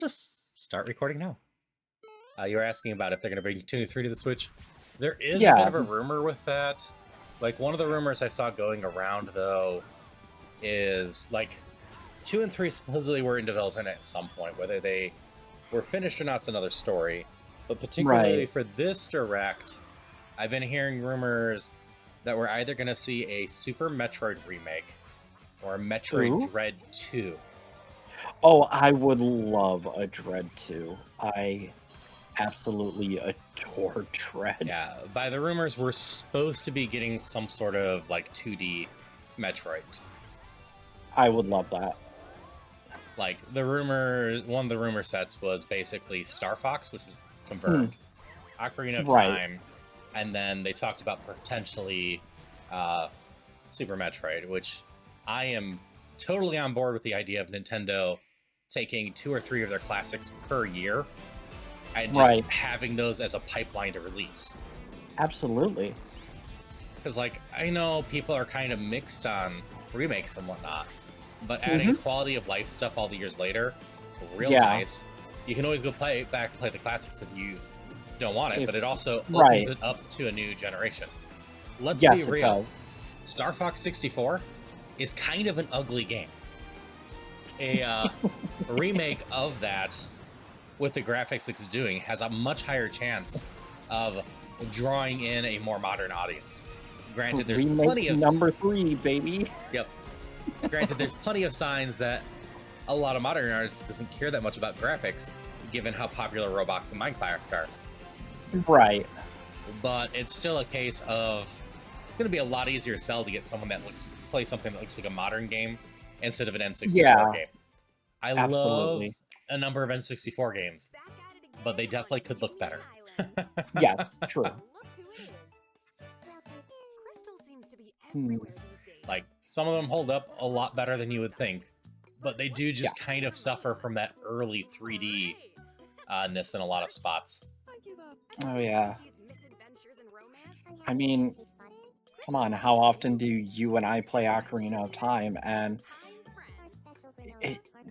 Just start recording now. You were asking about if they're going to bring 2 and 3 to the Switch. There is a Yeah. bit of a rumor with that. Like, one of the rumors I saw going around, though, is, like, 2 and 3 supposedly were in development at some point. Whether they were finished or not's another story. But particularly Right. for this Direct, I've been hearing rumors that we're either going to see a Super Metroid remake or a Metroid Ooh. Dread 2. Oh, I would love a Dread 2. I absolutely adore Dread. Yeah, by the rumors, we're supposed to be getting some sort of like 2D Metroid. I would love that. Like the rumor, one of the rumor sets was basically Star Fox, which was confirmed, Ocarina of Right. Time, and then they talked about potentially Super Metroid, which I am totally on board with the idea of Nintendo taking 2 or 3 of their classics per year and just Right. having those as a pipeline to release. Absolutely. Because, like, I know people are kind of mixed on remakes and whatnot, but adding quality of life stuff all the years later, real nice. You can always go back and play the classics if you don't want it, but it also opens it up to a new generation. Let's be real. It does. Star Fox 64 is kind of an ugly game. A remake of that with the graphics it's doing has a much higher chance of drawing in a more modern audience. Granted, there's plenty of number 3, baby. Yep. Granted, there's plenty of signs that a lot of modern artists doesn't care that much about graphics, given how popular Roblox and Minecraft are. Right. But it's still a case of it's going to be a lot easier to sell to get someone that play something that looks like a modern game instead of an N64 game. I love a number of N64 games, but they definitely could look better. Yes, true. Like, some of them hold up a lot better than you would think, but they do just kind of suffer from that early 3D-ness in a lot of spots. Oh, yeah. I mean, come on, how often do you and I play Ocarina of Time? And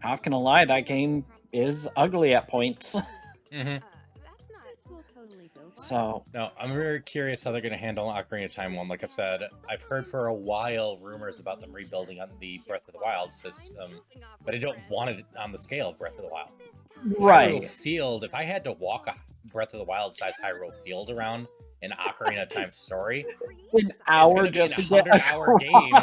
not gonna lie, that game is ugly at points. So no, I'm very curious how they're going to handle Ocarina of Time 1. Like I've said, I've heard for a while rumors about them rebuilding on the Breath of the Wild system, but I don't want it on the scale of Breath of the Wild. Right. Hyrule Field, if I had to walk a Breath of the Wild size Hyrule Field around an Ocarina of Time story, an hour just to get 100-hour game.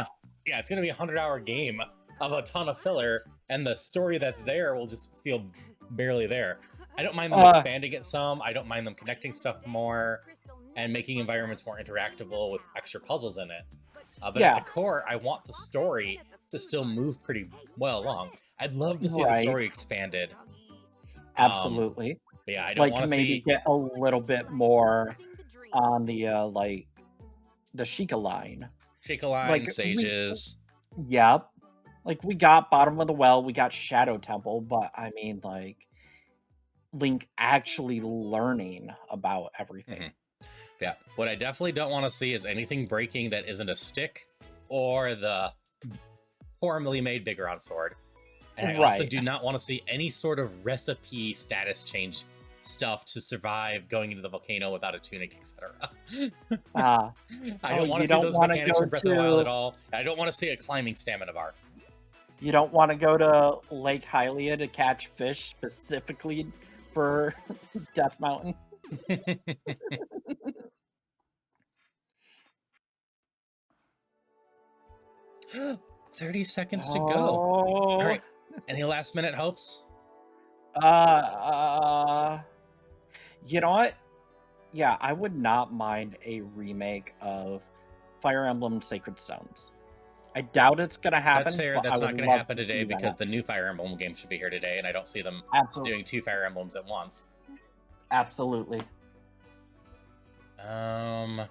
Yeah, it's going to be a 100-hour game of a ton of filler, and the story that's there will just feel barely there. I don't mind them expanding it some. I don't mind them connecting stuff more and making environments more interactable with extra puzzles in it. But at the core, I want the story to still move pretty well along. I'd love to see the story expanded. Absolutely. But yeah, I don't want to maybe get a little bit more on the the Sheikah line. Sheikah line, Sages. Yep. Like, we got Bottom of the Well, we got Shadow Temple, but I mean, like, Link actually learning about everything. Yeah, what I definitely don't want to see is anything breaking that isn't a stick or the poorly made Bigoron sword. And I also do not want to see any sort of recipe status change stuff to survive going into the volcano without a tunic, etc. I don't want to see those mechanics from Breath of the Wild at all. I don't want to see a climbing stamina bar. You don't want to go to Lake Hylia to catch fish specifically for Death Mountain. 30 seconds to go. All right. Any last minute hopes? You know what? Yeah, I would not mind a remake of Fire Emblem Sacred Stones. I doubt it's going to happen. That's fair. That's not going to happen today because the new Fire Emblem game should be here today, and I don't see them doing 2 Fire Emblems at once. Absolutely. Boom.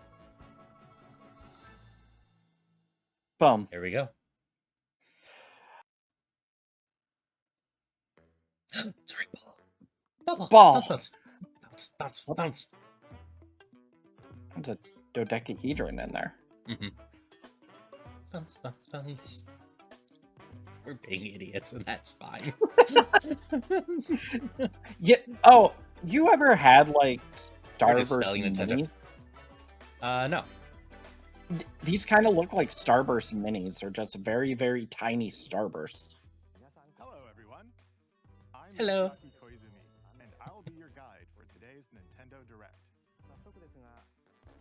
Here we go. Sorry, ball. Bounce. There's a dodecahedron in there. Bounce. We're being idiots, and that's fine. Yeah. Oh, you ever had like We're just Starburst spelling Nintendo. Minis? No. These kind of look like Starburst Minis. They're just very, very tiny Starbursts. Hello, everyone. I'm Hello. Yoshiaki Koizumi, and I'll be your guide for today's Nintendo Direct.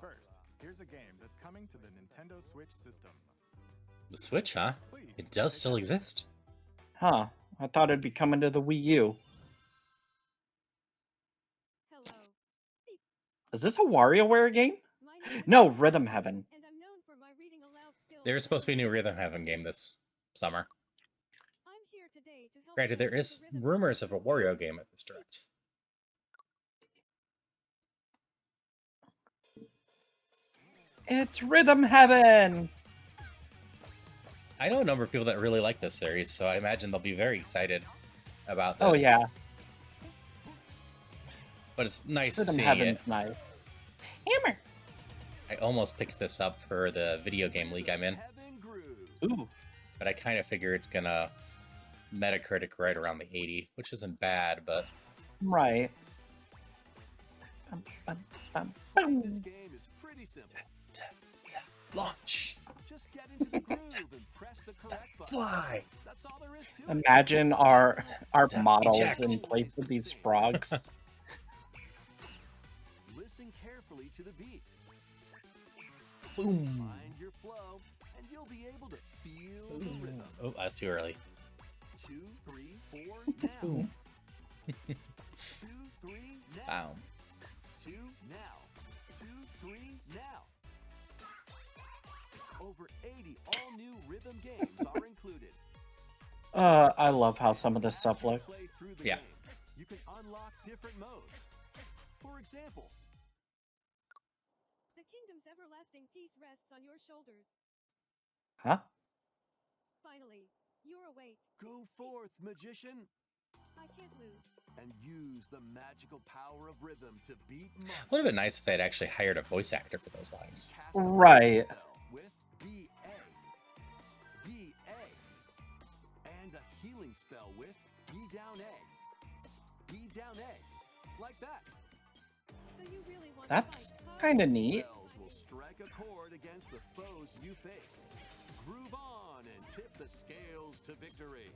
First, here's a game that's coming to the Nintendo Switch system. The Switch, huh? It does still exist. Huh. I thought it'd be coming to the Wii U. Hello. Is this a WarioWare game? No, Rhythm Heaven. And I'm known for my reading aloud skills. There's supposed to be a new Rhythm Heaven game this summer. I'm here today to help Granted, you there learn is the rhythm. rumors of a Wario game at this Direct. It's Rhythm Heaven! I know a number of people that really like this series, so I imagine they'll be very excited about this. Oh yeah, But it's nice Rhythm seeing Heaven's it. nice. Hammer! I almost picked this up for the video game league I'm in, Ooh. but I kind of figure it's gonna Metacritic right around the 80, which isn't bad, but Right. Bum, bum, bum, bum. This game is pretty simple. launch, Just get into the groove and press the correct button. fly. That's all there is to it. Imagine our models Eject. in place of these frogs. Listen carefully to the beat. Boom. Find your flow, and you'll be able to feel the rhythm. Oh, that's too early. 2, 3, 4, now. Boom. 2, 3, now. Boom. 2, now. 2, 3, now. Over 80 all-new rhythm games are included. I love how some of this stuff As you looks. play through the Yeah. game, you can unlock different modes. For example, The kingdom's everlasting peace rests on your shoulders. Huh? Finally, you're awake. go forth, magician, I can't lose. and use the magical power of rhythm to beat monsters. Would have been nice if they'd actually hired a voice actor for those lines. Cast a Right. spell with BA, BA, and a healing spell with B down A, B down A, like that. So you really want That's to fight, huh? kind of neat. Spells will strike a chord against the foes you face. Groove on and tip the scales to victory.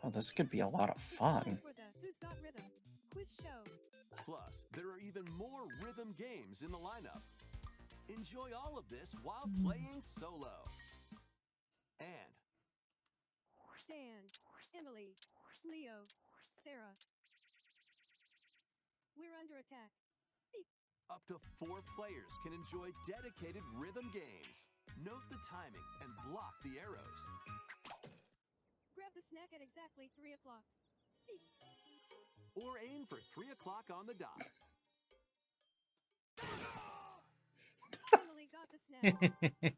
Oh, this could be a lot of fun. Time for the Who's Got Rhythm quiz show. Plus, there are even more rhythm games in the lineup. Enjoy all of this while playing solo. And Dan, Emily, Leo, Sarah. We're under attack. up to 4 players can enjoy dedicated rhythm games. Note the timing and block the arrows. Grab the snack at exactly 3 o'clock. Or aim for 3 o'clock on the dot. Finally got the snack.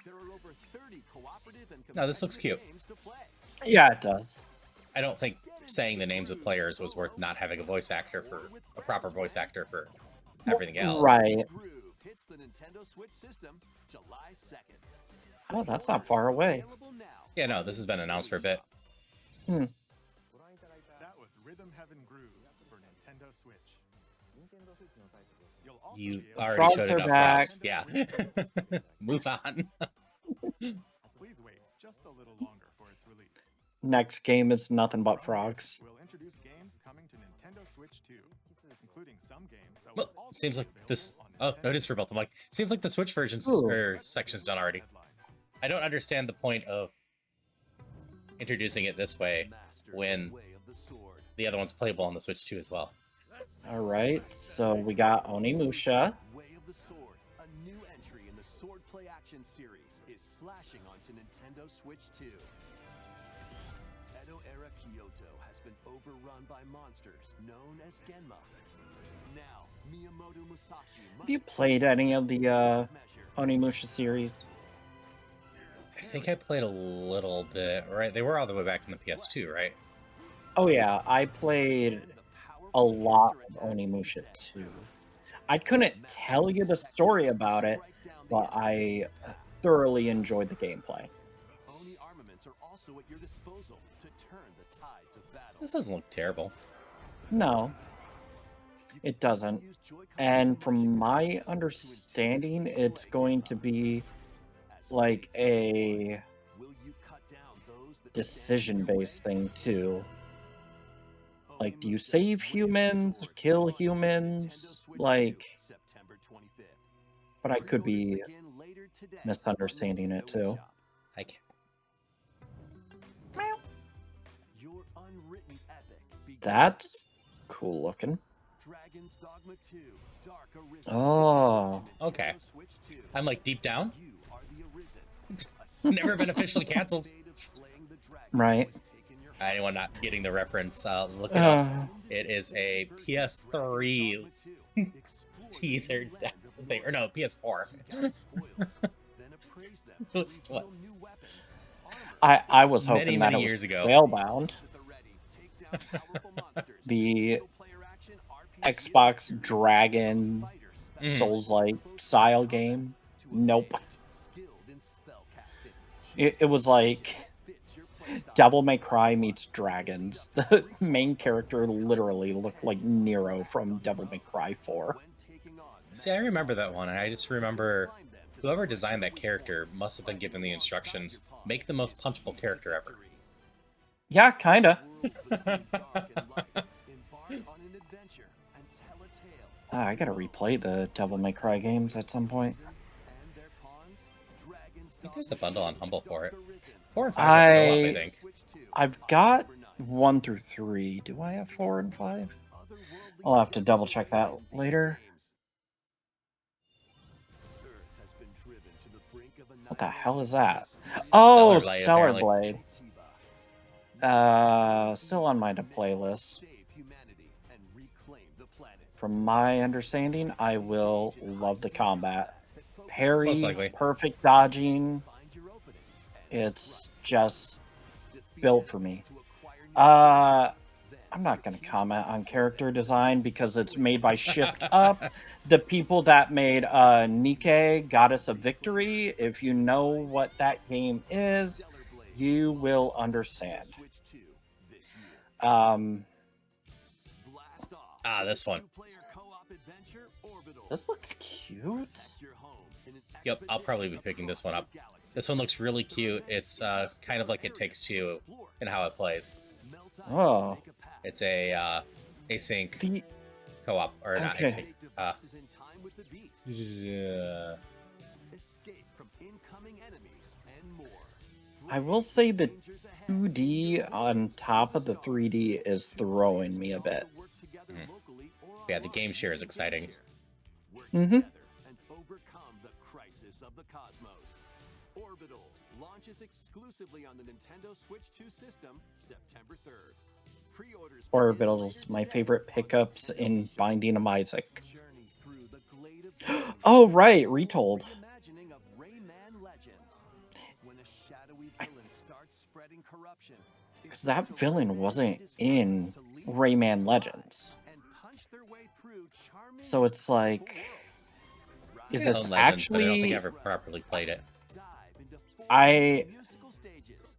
There are over 30 cooperative and No, this looks competitive cute. games to play. Yeah, it does. I don't think saying the names of players was worth not having a voice actor for a proper voice actor for everything else. Right. Groove hits the Nintendo Switch system July 2nd. Oh, that's not far away. Available now. Yeah, no, this has been announced for a bit. That was Rhythm Heaven Groove for Nintendo Switch. You'll also You be able already Frogs showed are enough back. frogs. Yeah. Move on. Please wait just a little longer for its release. Next game is nothing but frogs. We'll introduce games coming to Nintendo Switch 2, including some games that Well, will also seems be like this. available Oh, on no, it is for both. I'm like, seems like the Switch version's Ooh. or section's done already. Headlines. I don't understand the point of introducing it this way Master when the way of the sword. the other one's playable on the Switch too as well. All right, so we got Onimusha. Way of the Sword, a new entry in the Sword Play Action series, is slashing onto Nintendo Switch 2. Edo-era Kyoto has been overrun by monsters known as Genma. Now, Miyamoto Musashi must Have you played any of the measure. Onimusha series? I think I played a little bit, right? They were all the way back in the PS2, right? Oh yeah, I played And the a powerful lot of counterattack Onimusha reset. too. I couldn't tell you the story about it, but I thoroughly enjoyed the gameplay. also at your disposal to turn the tides of battle. This doesn't look terrible. No, You can it doesn't. use Joy-Con And so from much my you can understanding, intuitively it's select going your to move. be As like fate goes on, a will you cut down those that stand in your decision-based way? thing too. Like, do you Onimusha, save Way of the humans, Sword kill launches for Nintendo humans? Switch 2, Like, September 25th. but I could Pre-orders be begin later today on misunderstanding it Nintendo too. eShop. I can't. Your unwritten epic begins. That's cool looking. Dragon's Dogma 2, Dark Arisen. Oh. To Okay. Nintendo Switch 2. I'm like deep down. You are the Arisen. It's never been officially canceled. Fate of slaying the dragon Right. was taken your Anyone not getting the reference, look it up. Uh, It is a PS3 teaser thing, or no, PS4. So it's what? I was Many, hoping many that it years was ago. Spellbound, the Xbox Dragon Mm. Souls-like style game. Nope. It was like Devil May Cry meets Dragons. The main character literally looked like Nero from Devil May Cry 4. See, I remember that one, and I just remember whoever designed that character must have been given the instructions, make the most punchable character ever. Yeah, kinda. I gotta replay the Devil May Cry games at some point. I think there's a bundle on Humble for it. 4 and 5 are co-op, I think. I've got 1 through 3. Do I have 4 and 5? I'll have to double check that later. What the hell is that? Oh, Stellar Blade, Stellar apparently. Blade. Still on my playlist. From my understanding, I will love the combat. Most Parry, likely. perfect dodging. It's just built for me. I'm not going to comment on character design because it's made by Shift Up, the people that made Nike, Goddess of Victory. If you know what that game is, you will understand. This one. This looks cute. Yep, I'll probably be picking this one up. This one looks really cute. It's kind of like It Takes Two in how it plays. Oh. It's a async The, co-op, or not Okay. async. Yeah. I will say the 2D on top of the 3D is throwing me a bit. Yeah, the game share is exciting. Mm-hmm. And overcome the crisis of the cosmos. Orbitals launches exclusively on the Nintendo Switch 2 system September 3rd. Pre-orders Orbitals, my favorite pickups in Binding of Isaac. Journey through the glade of dreams. Oh, right, Retold. Reimagining of Rayman Legends. When a shadowy villain starts spreading corruption, Because that villain wasn't in Rayman Legends. and punch their way through charming So it's like, is I this own Legends, but I don't think actually... I ever properly played it. dive into four I... musical stages.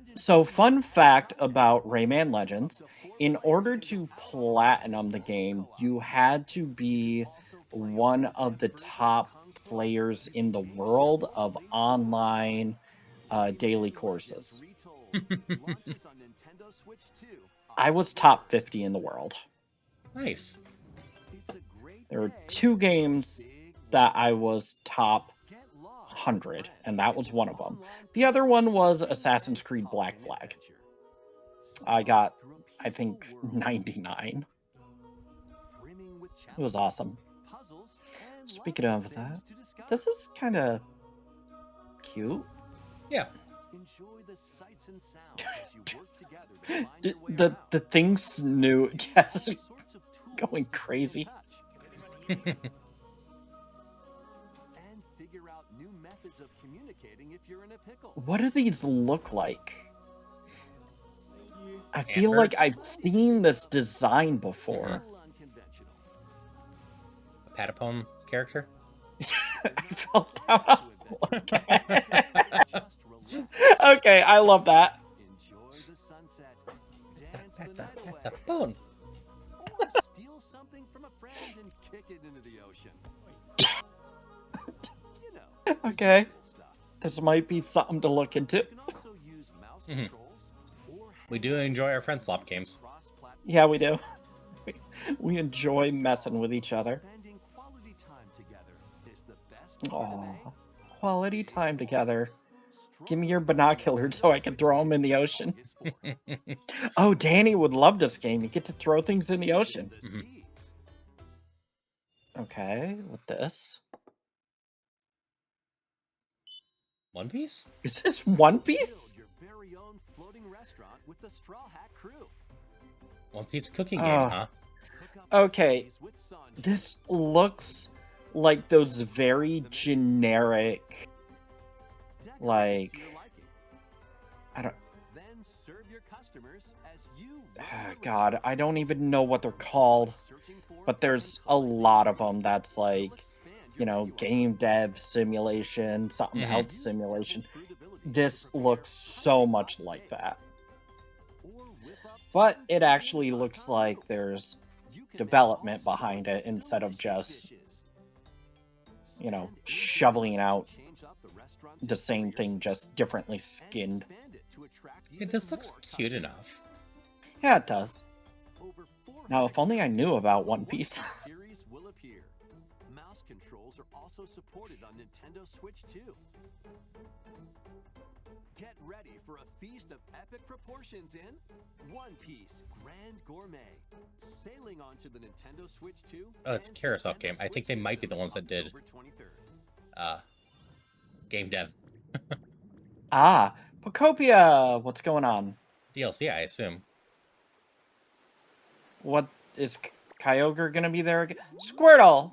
And So, fun fact about Rayman Legends, in order to platinum the game, you had to be one of the top players in the world of online daily courses. launches on Nintendo Switch 2. I was top 50 in the world. Nice. It's a great There were day. 2 games Big that I was top Get lost 100, and that was one of them. The other one was Assassin's Creed Black Flag. I got, I think, 99. It was awesome. Speaking of that, this is kind of cute. Yeah. Enjoy the sights and sounds as you work together to find your way The around. thing Snoot just All sorts of tools going to stay in crazy. touch. And figure out new methods of communicating if you're in a pickle. What do these look like? I feel Ant like birds? I've seen this design A before. little unconventional. A Patapon character? I fell down. To invent. Just relax. Okay, I love that. Enjoy the sunset. Dance the That's night away. a bone. Or steal something from a friend and kick it into the ocean. You know, Okay, cool stuff. this might be something to look into. You can also use mouse Mhm. controls or We do enjoy our friend slop games. cross-platform. Yeah, we do. We enjoy messing with each other. Spending quality time together is the best part of Aw, A. quality time together. Strong Give me your winds binoculars so I can Nintendo throw them Switch in the 2 ocean. is for. Oh, Danny would love this game. You get to throw things in the ocean. The Mhm. seas. Okay, with this. One Piece? Is this One Build Piece? your very own floating restaurant with the Straw Hat Crew. One Piece cooking game, Oh. huh? Cook up Okay, recipes with Sanji. this looks like those very generic, Decorate like, to your liking. I don't, Then serve your customers as you run your God, restaurant. I don't even know what they're called, Searching for but and there's a collecting lot of them ingredients that's will like, expand you your know, menu game options. dev simulation, something Mhm. else Use simulation. devil fruit abilities to This prepare looks so highly much hot like steaks. that. Or whip up But top it Italian actually looks tatar like noodles. there's You can make development all behind sorts it of instead of delicious just, dishes. you know, Spend shoveling $80 out to change up the restaurant's the same interior thing, just differently and skinned. expand it to attract Hey, even this looks more cute customers. enough. Yeah, it does. Over Now, if only I knew 400 about of the One Piece. series will appear. Mouse controls are also supported on Nintendo Switch 2. Get ready for a feast of epic proportions in One Piece Grand Gourmet. Sailing onto the Nintendo Switch 2. Oh, it's a and Carousel Nintendo game. I think Switch they might be the systems ones that did October 23rd. game dev Ah, Pocopia! What's going on? DLC, I assume. What is Kyogre gonna be there again? Squirtle!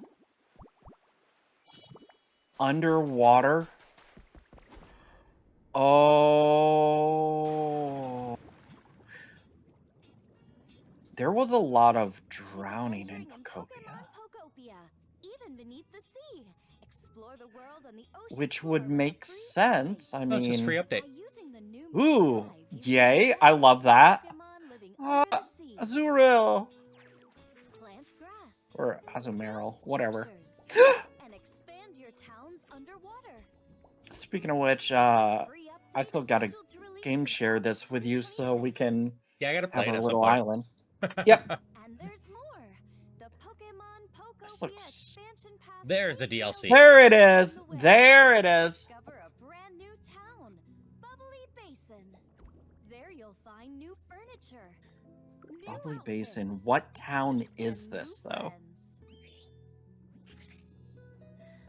Underwater? Oh. There was a lot of drowning in Pocopia, Even beneath the sea. Explore the world on the ocean which floor would with a make free sense. I Oh, it's just free mean, update. By using the new ooh, Drive, you can yay, interact I love with that. Pokemon living Ah, under the sea. Azurill! Plant grass. Or Azumarill, build whatever. structures, and expand your towns underwater. Speaking of which, This free I update still is gotta scheduled to release game in share August this with you so we 2026. can Yeah, I gotta play have it a at some little point. island. Yep. And there's more. The Pokemon This Pokopia looks... expansion pass. There's the paid DLC. There it on is! the way. There it is! Discover a brand new town, Bubbly Basin. There you'll find new furniture, new Bubbly outfits, Basin. What town is and new this, though? friends.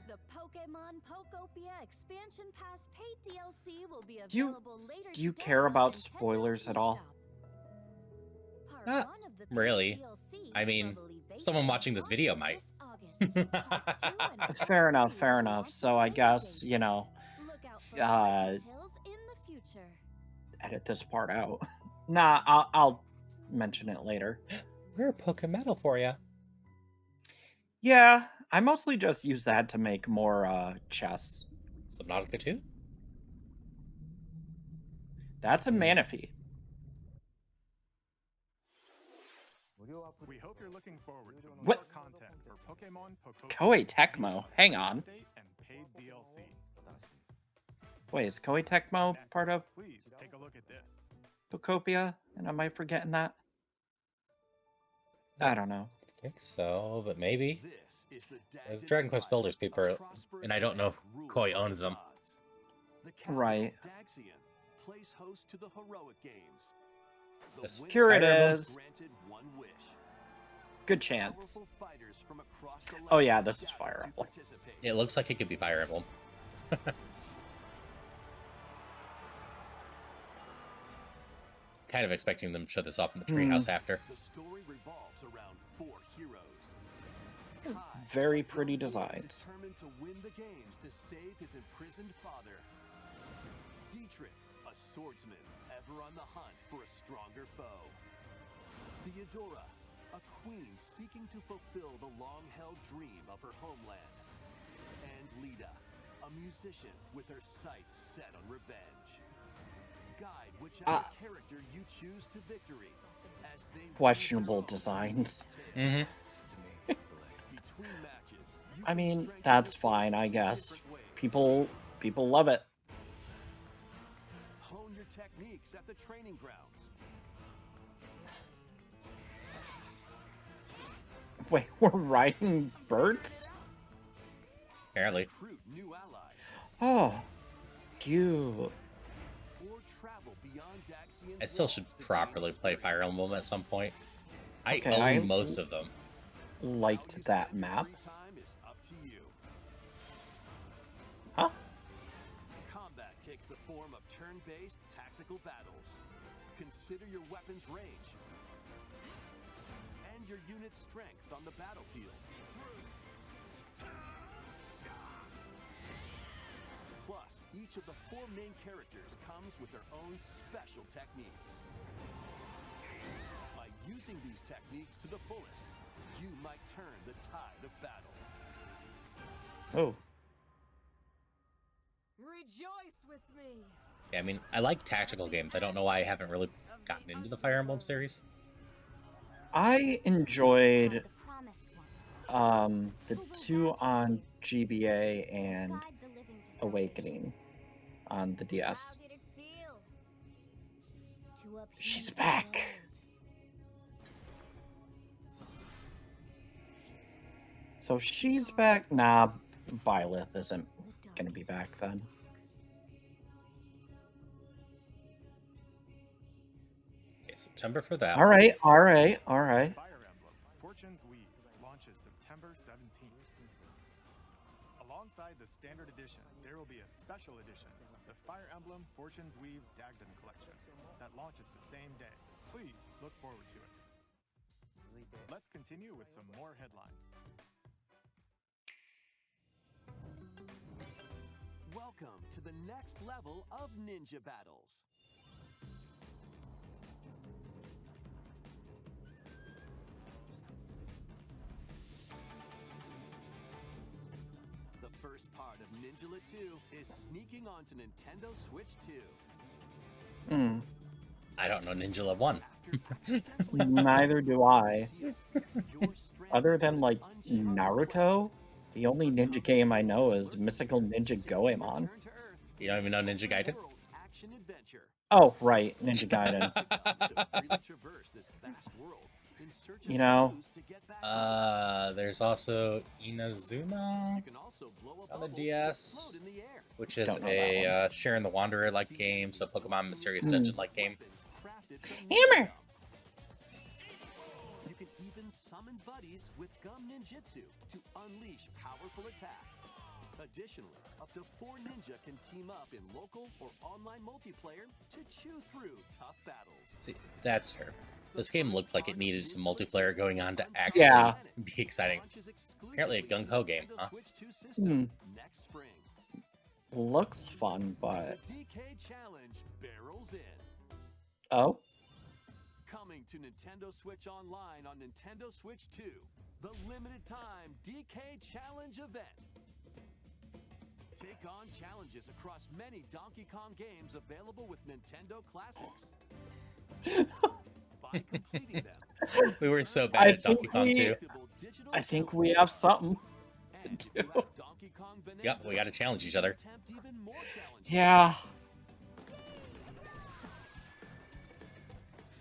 The Pokemon Pokopia expansion pass paid DLC will be Do you- available later do you today care on about Nintendo spoilers at all? eShop. Part Not one of the paid really. DLC, I mean, Bubbly someone Basin, watching this video launches might. this August. Part two and part Fair enough, three fair will enough. launch So a I later guess, date. you know, Look out for more details in the future. edit this part out. Nah, I'll mention it later. We're a Pokemetal for you. Yeah, I mostly just use that to make more chests. Subnautica 2? That's a Manaphy. We hope you're looking forward to more What? content for Pokemon Pokopia. Koei Tecmo. Hang on. Update and paid DLC. Wait, is Koei Tecmo part of Please take a look at this. Pocopia? And am I forgetting that? I don't know. I think so, but maybe. This is the There's Dazzin Dragon Quest Empire, Builders a people, prosperous and I don't know if land ruled Koei by owns them. gods. The capital, Right. Daxian, plays host to the heroic games. The This- winner Here it Fire Emblem? is. granted one wish. Good chance. Powerful fighters from across the Oh land yeah, this is gather Fire to Emblem. participate. It looks like it could be Fire Emblem. Kind of expecting them to show this off in the treehouse after. The story revolves around four heroes. Kai, Very a pretty boy designs. determined to win the games to save his imprisoned father. Dietrich, a swordsman ever on the hunt for a stronger foe. Theodora, a queen seeking to fulfill the long-held dream of her homeland. And Lita, a musician with her sights set on revenge. guide whichever character you choose to victory. As they Questionable designs. Mm-hmm. between matches, you I can mean, strengthen that's your fine, I forces in guess. different ways. People love it. Hone your techniques at the training grounds. Wait, we're riding birds? Apparently. Recruit new allies. Oh, cute. Or travel beyond Daxian's I still should walls to properly gain play Fire experience. Emblem at some point. I Okay, own I- most of them. How Liked you that spend your map. free time is up to you. Huh? Combat takes the form of turn-based tactical battles. Consider your weapon's range and your unit's strengths on the battlefield. Plus, each of the 4 main characters comes with their own special techniques. By using these techniques to the fullest, you might turn the tide of battle. Oh, Rejoice with me. Yeah, I mean, I like tactical games. I don't know why I haven't really gotten into the Fire Emblem series. I enjoyed The promised one. the 2 on GBA and Guide the living to salvation. Awakening on the How DS. did it feel? To appease She's the back. world. So she's back. Nah, Byleth isn't gonna be back then. Okay, September for that. All right, all right, all right. Fire Emblem Fortune's Weave launches September 17th. Alongside the standard edition, there will be a special edition, the Fire Emblem Fortune's Weave Dagden Collection, that launches the same day. Please look forward to it. Let's continue with some more headlines. Welcome to the next level of ninja battles. The first part of Ninjala 2 is sneaking onto Nintendo Switch 2. Hmm. I don't know Ninjala 1. After accidentally Neither do I. your strength Other than in like uncharted Naruto, the only ninja game I know is Mystical Ninja Goemon. Return to Earth You don't even know Ninja Gaiden? world action adventure. Oh, right, Ninja Gaiden. To freely traverse this vast world in search of You know, clues to get back home. There's also Inazuma, You can also blow a on the bubble to DS. float in the air. which is Don't know that a Sharon the Wanderer like game, so Pokemon Mysterious Dungeon like game. Weapons crafted from Hammer! ninja gum. You can even summon buddies with gum ninjutsu to unleash powerful attacks. Additionally, up to 4 ninja can team up in local or online multiplayer to chew through tough battles. See, that's fair. This game looked like it needed some multiplayer going on to actually Yeah. be exciting. It's apparently a gung-ho game, huh? Next spring. Looks fun, but The DK Challenge barrels in. oh, Coming to Nintendo Switch Online on Nintendo Switch 2, the limited time DK Challenge event. Take on challenges across many Donkey Kong games available with Nintendo Classics. By completing them, We were so I bad at Donkey think Kong we- 2. digital I think we challenges. have something. And to if you do. have Donkey Kong Bonanza, Yep, we gotta challenge each other. attempt even more challenges. Yeah.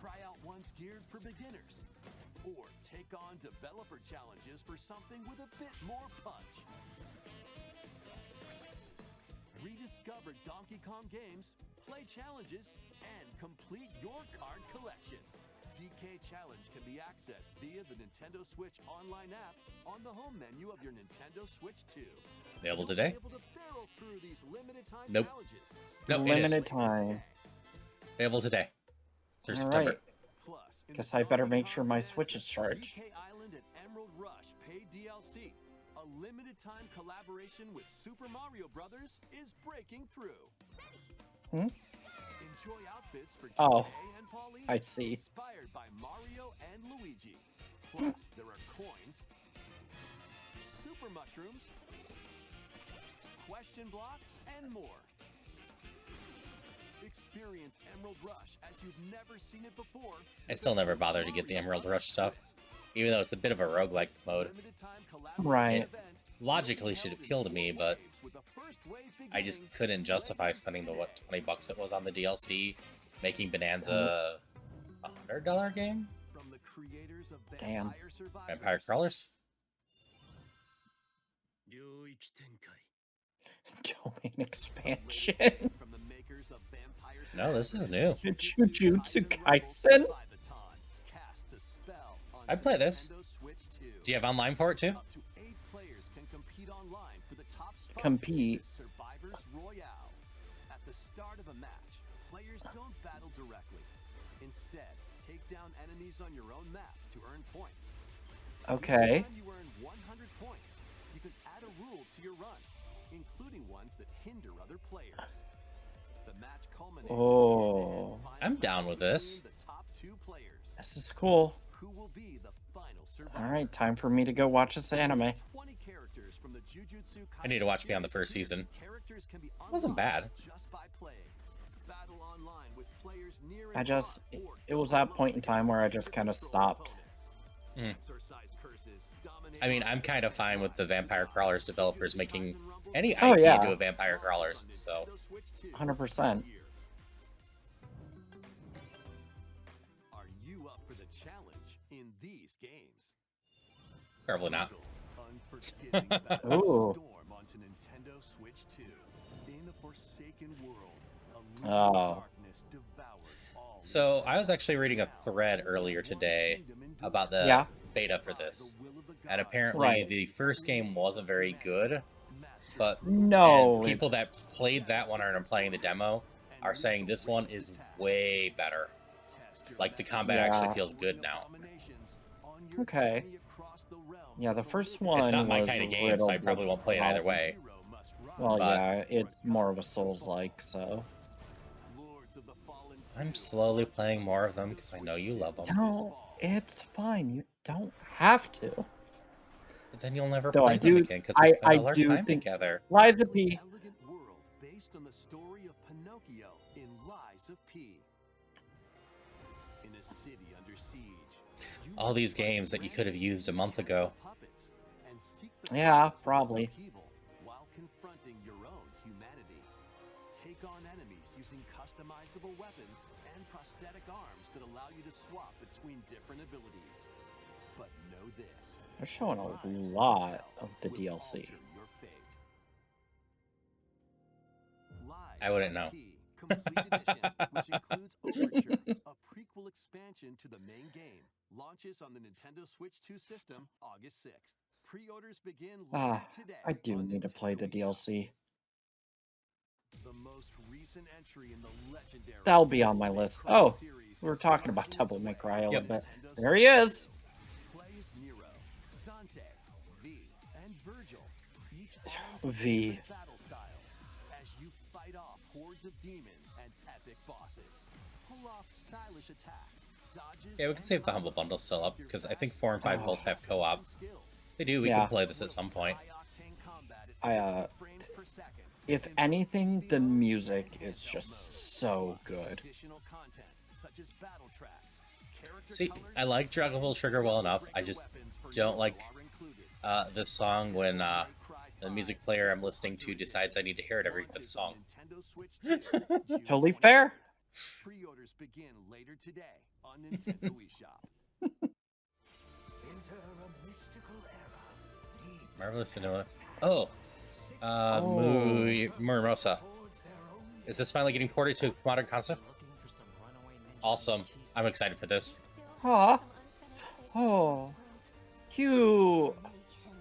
Try out ones geared for beginners. Or take on developer challenges for something with a bit more punch. Rediscover Donkey Kong games, play challenges, and complete your card collection. DK Challenge can be accessed via the Nintendo Switch Online app on the home menu of your Nintendo Switch 2. Available You'll today? be able to barrel through these limited time Nope. challenges. Nope, it is. Limited time. Available today. Through All September. right. Plus, in Guess the I better Donkey make Kong sure my Bonanza Switch is charged. DK Island and Emerald Rush paid DLC, a limited time collaboration with Super Mario Brothers, is breaking through. Hmm? Enjoy outfits for DK Oh, and Pauline, I see. inspired by Mario and Luigi. Plus, there are coins, super mushrooms, question blocks, and more. Experience Emerald Rush as you've never seen it before. I still never bothered to get the Emerald Rush stuff, even though it's a bit of a roguelike mode. Right. Logically should appeal to me, but I just couldn't justify spending the, what, $20 it was on the DLC, making Bonanza a $100 game? From the creators of Damn. Vampire Crawlers? Domain expansion. From the makers of Vampire No, this is new. Jujutsu Kaisen? Cast a spell on I'd play this. Nintendo Switch 2. Do you have online for it too? Up to 8 players can compete online for the top spot Compete. in the Survivors Royale. At the start of a match, players don't battle directly. Instead, take down enemies on your own map to earn points. Okay. Each time you earn 100 points, you can add a rule to your run, including ones that hinder other players. The match culminates in Oh. I'm down with this. the top 2 players. This is cool. Who will be the final survivor? Alright, time for me to go watch this anime. 20 characters from the Jujutsu I need to watch Kaisen beyond the series. first season. Characters can be Wasn't bad. unlocked just by playing. Battle online with players near I and just, far, or it was that point in time where I just kind of stopped. Hmm. Exorcise curses, dominate I mean, I'm kind of fine with the Vampire Crawlers developers making any Oh, IP yeah. into a Vampire Crawlers, so 100%. Are you up for the challenge in these games? probably not. Unforgiving battle Ooh. storm onto Nintendo Switch 2. In a forsaken world, a Oh. little darkness devours all. So I was actually reading a thread earlier today about the Yeah. beta for this, and apparently Right. the first game wasn't very good, but No. and people that played that one and are playing the demo are saying this one is way better. Like, the combat Yeah. actually feels good now. Okay. Yeah, the first one It's not my was kind of game, so I riddled probably with won't play it either problems. way. Well, but- yeah, it's more of a Souls-like, so. I'm slowly playing more of them because I know you love them. No, it's fine. You don't have to. But then you'll never Though play I them do- again because we spend I all our do time think- together. Liza P. Elegant world based on the story of Pinocchio in Lies of P. In a city under siege, you All these must fight games that you could have rampant used a month ago. puppets and seek the Yeah, cause of this probably. upheaval while confronting your own humanity. Take on enemies using customizable weapons and prosthetic arms that allow you to swap between different abilities. But know this. They're showing a Rise to lot Tell of the will DLC. alter your fate. Lies I wouldn't of know. P, Complete Edition, which includes Overture, a prequel expansion to the main game, launches on the Nintendo Switch 2 system August 6th. Pre-orders begin later today. I do on need to play the Nintendo eShop. DLC. The most recent entry in the legendary That'll be on my Devil May list. Cry Oh, series we were is talking about on Devil its May way Cry a to little bit. Nintendo There he Switch. is. Play as Nero, Dante, V, and Virgil, each V. different battle styles, as you fight off hordes of demons and epic bosses. Pull off stylish attacks, dodges, Yeah, we can and save the Humble combos Bundle still up with your because I think fast 4 and 5 Oh. both have co-op. and skills. They do. We Yeah. can play this at some point. High-octane combat at I, 60 frames per second. If And anything, the HBO music and is handheld just mode. so Plus good. additional content such as battle tracks, character See, colors, I like Dragon Ball Trigger well enough. I and just weapons for don't you like are included. this song when Devil May Cry the 5 music player I'm listening to decides I need to hear it every fifth launches song. on Nintendo Switch 2, June Totally 20th. fair. Pre-orders begin later today on Nintendo eShop. Marvelous Vanilla. Oh, Muramosa. Is this finally getting ported to modern console? Awesome. I'm excited for this. Aw. Oh. Cute.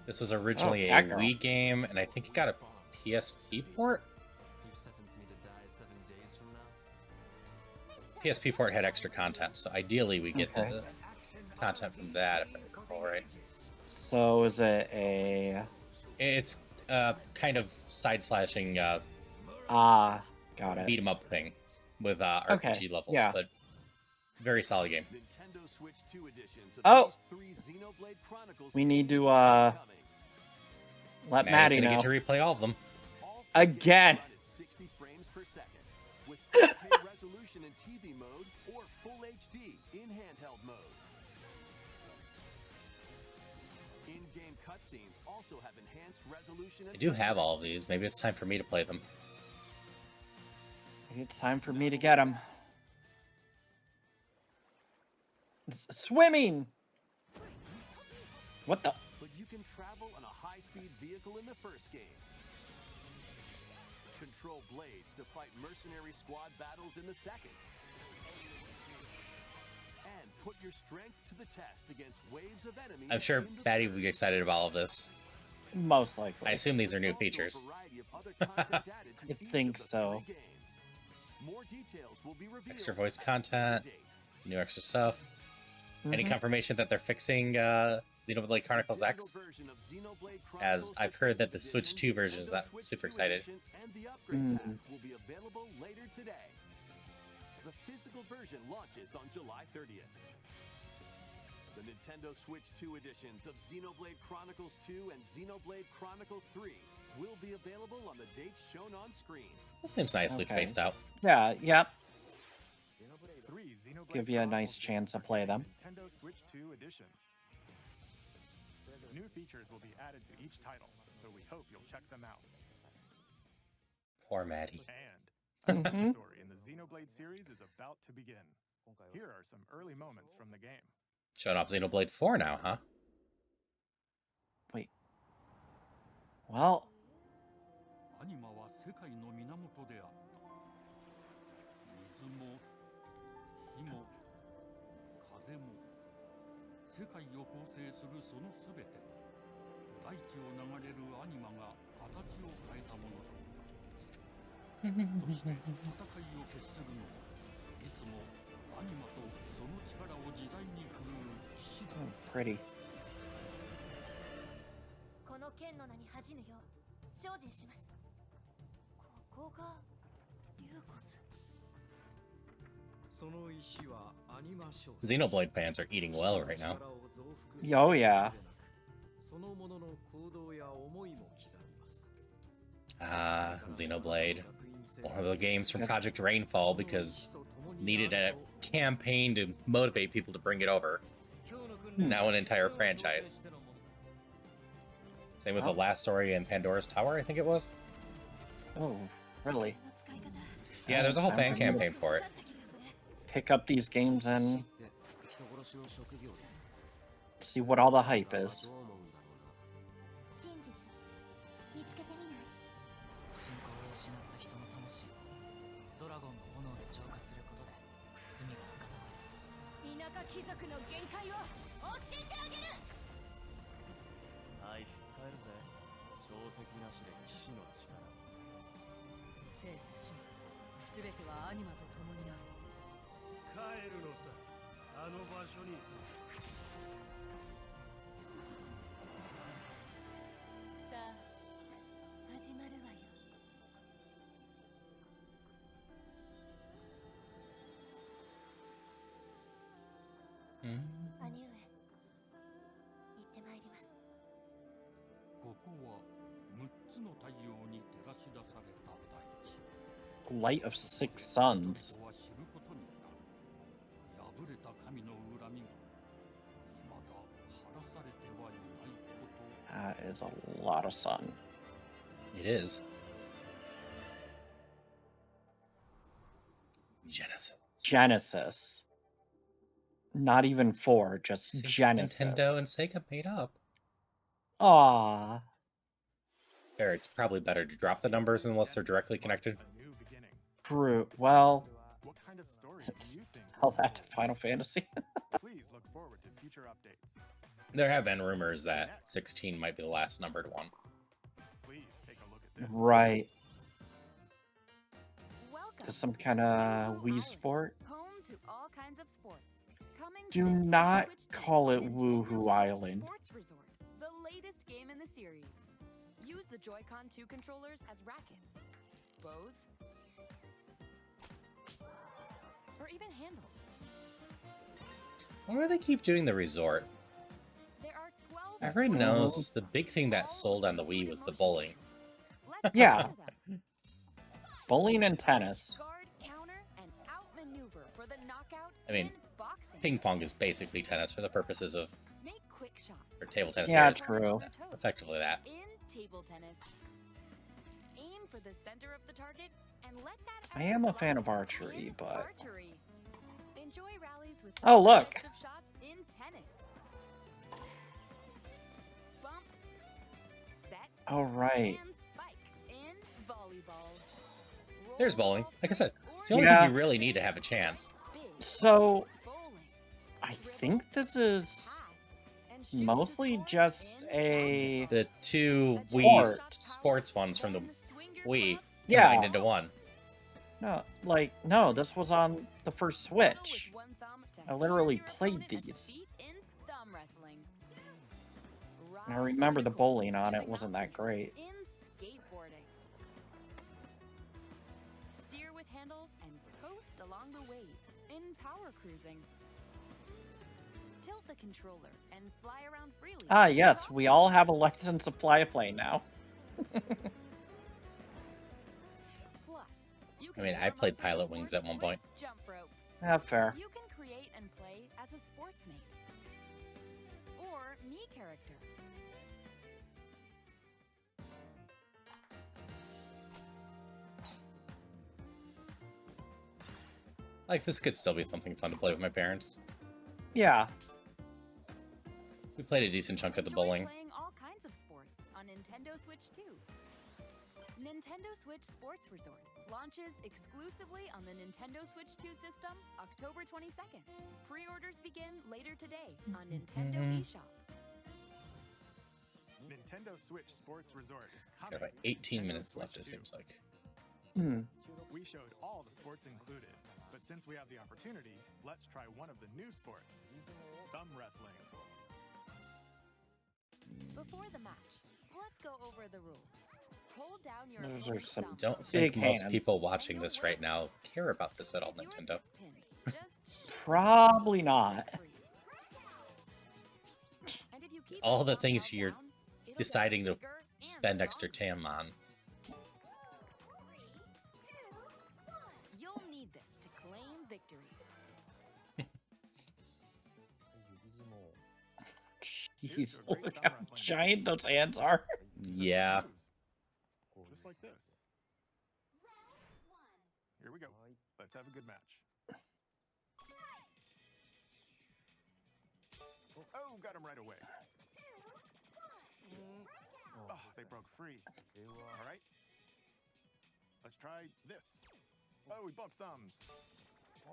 This was originally Oh, a Catgirl. Wii game, and I think it got a PSP port. PSP port had extra content, so ideally we get Okay. the content from that, if I recall right. So is it a... It's kind of side-slashing got it. beat 'em up thing with Okay, RPG levels, yeah. but very solid game. Nintendo Switch 2 editions of Oh! these 3 Xenoblade Chronicles We need to, games are coming. Let Maddie's Maddie gonna know. get to replay all of them. All Again. run at 60 frames per second, with 4K resolution in TV mode or Full HD in handheld mode. In-game cutscenes also have enhanced resolution. I do have all of these. Maybe it's time for me to play them. It's time for me to get them. Swimming! What the? But you can travel on a high-speed vehicle in the first game. Control blades to fight mercenary squad battles in the second. And put your strength to the test against waves of enemies. I'm sure Batty would be excited about all of this. Most likely. I assume these are new features. I think so. More details will be revealed Extra voice at a content, later date. new extra stuff. Any confirmation that they're fixing Xenoblade Chronicles X? As I've heard that the Switch 2 version is not super excited. And the upgrade pack will be available later today. The physical version launches on July 30th. The Nintendo Switch 2 editions of Xenoblade Chronicles 2 and Xenoblade Chronicles 3 will be available on the dates shown on screen. That seems nicely spaced out. Yeah, yep. 3 Xenoblade Give you a nice Chronicles chance to play them. Nintendo Switch 2 editions. New features will be added to each title, so we hope you'll check them out. Poor Maddie. And the story in the Xenoblade series is about to begin. Here are some early moments from the game. Showing off Xenoblade 4 now, huh? Wait. Well, アニマは世界の源であった。水も火も風も世界を構成するそのすべては大地を流れるアニマが形を変えたものだった。そして戦いを決するのはいつもアニマとその力を自在に振るう騎士だ。pretty. この剣の名に恥じぬよう精進します。ここがリューコス。 Xenoblade fans are eating well right now. Oh, yeah. Xenoblade. One of the games from Project Rainfall because needed a campaign to motivate people to bring it over. Now an entire franchise. Same with the last story in Pandora's Tower, I think it was. Oh, really? Yeah, there's a whole fan campaign for it. Pick up these games and see what all the hype is. 真実見つけてみない？信仰を失った人の魂をドラゴンの炎で浄化することで罪が贖われる。田舎貴族の限界を教えてあげる。あいつ使えるぜ。小石なしで騎士の力。生と死すべてはアニマと共にある。帰るのさ。あの場所に。さあ、始まるわよ。兄上、行ってまいります。ここは6つの太陽に照らし出された大地。 Light of Six Suns. ここは知ることになる。破れた神の恨みが未だ晴らされてはいないこと。 That is a lot of sun. It is. Genesis. Genesis. Not even 4, just See, Genesis. Nintendo and Sega made up. Aww. There, it's probably better to drop the numbers unless they're directly connected. A new beginning. True. Well, What kind of story do you think? tell that to Final Fantasy. Please look forward to future updates. There have been rumors that 16 might be the last numbered one. Please take a look at this. Right. Welcome Some kind of Wii sport. home to all kinds of sports. Coming Do to Nintendo not Switch 2, call it Nintendo Woohoo Switch Island. Sports Resort, the latest game in the series. Use the Joy-Con 2 controllers as rackets, bows, or even handles. Why do they keep doing the resort? There are 12 Everyone knows the big thing that sold on the Wii was the bowling. Let's Yeah. cover them. Bowling and tennis. Guard, I mean, and boxing. ping pong is basically tennis for the purposes of Make quick shots. or table tennis. Yeah, here is true. effectively that. In table tennis, aim for the center of the target and let that I am a arrow fan of fly. archery, In but archery. Enjoy rallies with Oh, look. types of shots in tennis. Bump, set, oh right. and spike in volleyball. There's Roll bowling. ball Like I said, set it's the only Yeah. thing you really need to have a chance. big So bowling. I think this is Pass and shoot to mostly score just in a The two Adjust Wii Sport. sports ones from the then swing your Wii club combined yeah. into one. No, this was on the first Paddle with Switch. one thumb to I literally hand your played opponent at the these. feet in thumb wrestling. And I Ride remember the verticals bowling on it using wasn't mouse that controls great. In skateboarding. Steer with handles and coast along the waves in power cruising. Tilt the controller and fly around freely. Ah in yes, rock we all have a license to fly a plane now. Plus, you I can mean, I warm played up for the Pilot Wings at sports one with point. Jump rope. Yeah, fair. You can create and play as a sportsmate or me character. Like, this could still be something fun to play with my parents. Yeah. We played a decent chunk of the Enjoy bowling. playing all kinds of sports on Nintendo Switch 2. Nintendo Switch Sports Resort launches exclusively on the Nintendo Switch 2 system October 22nd. Pre-orders begin later today on Nintendo eShop. Nintendo Switch Sports Resort is Got coming. about to 18 Nintendo minutes Switch left, it 2. seems like. Hmm. We showed all the sports included, but since we have the opportunity, let's try one of the new sports, thumb wrestling. Before the match, let's go over the rules. Hold down your Those are opponent's some thumb. Don't think Big most hands. people watching this right now care about this at all, If yours Nintendo. gets pinned, just shake Probably not. free. And if you keep All the thumb things held you're down, it'll get deciding to bigger and spend extra stronger. time on. You'll need this to claim victory. Jeez, a great look thumb how wrestling giant those hands are. Yeah. Just like this. Here we go. Let's have a good match. Oh, got him right away. Oh, they broke free. All right. Let's try this. Oh, we bumped thumbs.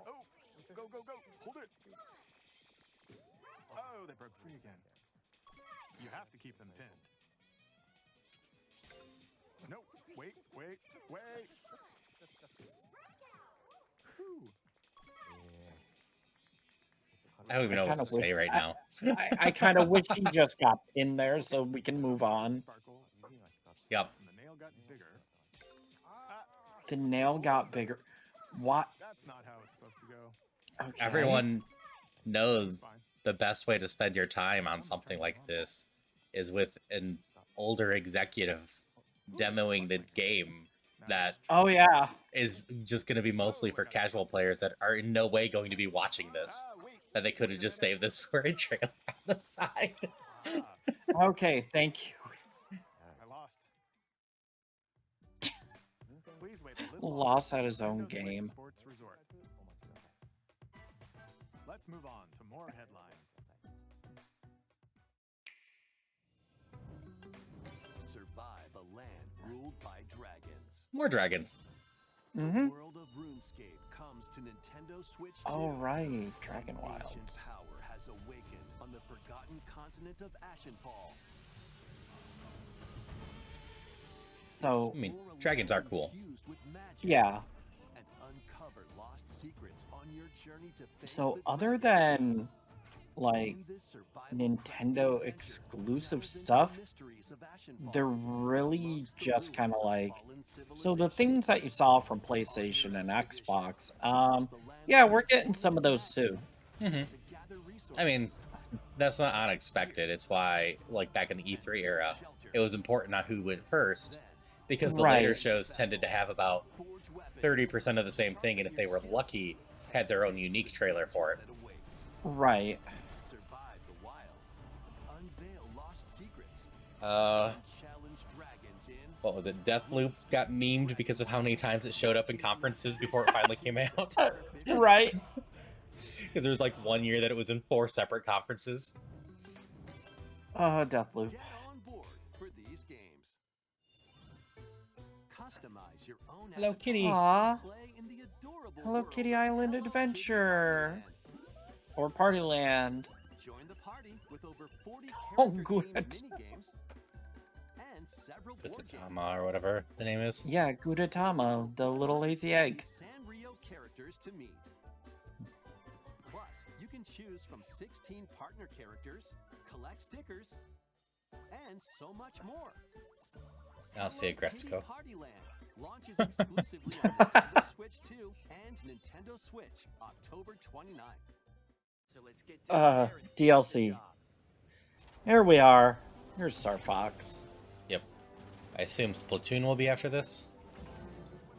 Oh, go, go, go. Hold it. Oh, they broke free again. You have to keep them pinned. No, wait, wait, wait. Whew. I don't even know what kinda to say wish- right now. I kind of wish he just got in there so we can move on. Sparkle. Yep. And the nail got bigger. The nail got bigger. What? That's not how it's supposed to go. Okay. Everyone knows Fine. the best way to spend your time on something like this is with an older executive demoing the game that Oh yeah. is just going to be mostly for casual players that are in no way going to be watching this. Ah, wait. That they could have just saved this for a trailer on the side. Ah, Okay, thank you. I lost. Please wait a little Lost longer at his for own Nintendo Switch game. Sports Resort. Let's move on to more headlines. Survive a land ruled by dragons. More dragons. Mm-hmm. The world of RuneScape comes to Nintendo Switch 2. All right, Dragon Ancient Wilds. power has awakened on the forgotten continent of Ashenfall. So I mean, Explore a dragons are land cool. infused with magic yeah. and uncover lost secrets on your journey to face So the other dragon. than like In this survival Nintendo crafting adventure, exclusive delve into the stuff, mysteries of Ashenfall. they're really Amongst the just kind of ruins like fallen so the civilizations. things that you saw from On your PlayStation and expedition Xbox. across the Yeah, lands we're of getting some of those magic too. hmm to gather I mean, resources. that's not unexpected. It's why, like back in the E3 era, it was important on who went first, because the later Right. shows tended to have about Forge weapons, 30% of the same thing, and if they were lucky, had their own unique trailer for it. Right. Survive the wilds, unveil lost secrets, Uh, challenge dragons in what was it? Deathloop got memed because of how many times it showed up in conferences before it finally came out. Right. Because there was like 1 year that it was in 4 separate conferences. Deathloop. Get on board for these games. Customize your own Hello, avatar Kitty. Aw. and play in the adorable Hello world Kitty of Island Hello Adventure. Kitty Partyland. Or Partyland. Join the party with over 40 Oh, character good. game minigames and several board games. Gudetama or whatever the name is. Yeah, Gudetama, the little lazy egg. Sanrio characters to meet. Plus, you can choose from 16 partner characters, collect stickers, and so much more. I'll see Hello Kitty Agresco. Partyland launches exclusively on Nintendo Switch 2 and Nintendo Switch October 29th. So let's get down there and finish the DLC. job. Here we are. Here's Star Fox. Yep. I assume Splatoon will be after this.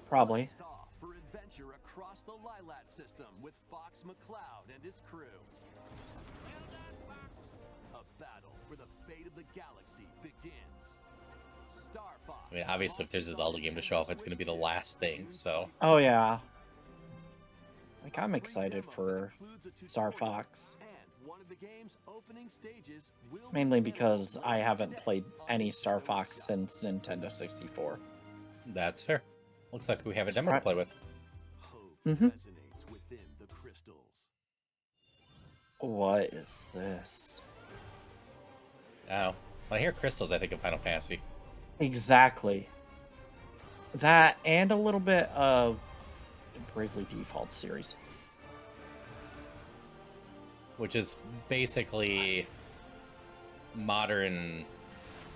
Probably. Blast off for adventure across the Lilat system with Fox McCloud and his crew. A battle for the fate of the galaxy begins. Star Fox. I mean, obviously, if there's a Zelda game to show off, it's going to be the last thing, so. Oh yeah. Like I'm excited for Star Fox. And one of the game's opening stages will Mainly begin because on I haven't Thursday played on any the Star Nintendo Fox Shop. since Nintendo 64. That's fair. Looks like we have a demo to play with. Hope Mhm. resonates within the crystals. What is this? Now, when I hear crystals, I think of Final Fantasy. Exactly. That and a little bit of the Bravely Default series. Which is basically modern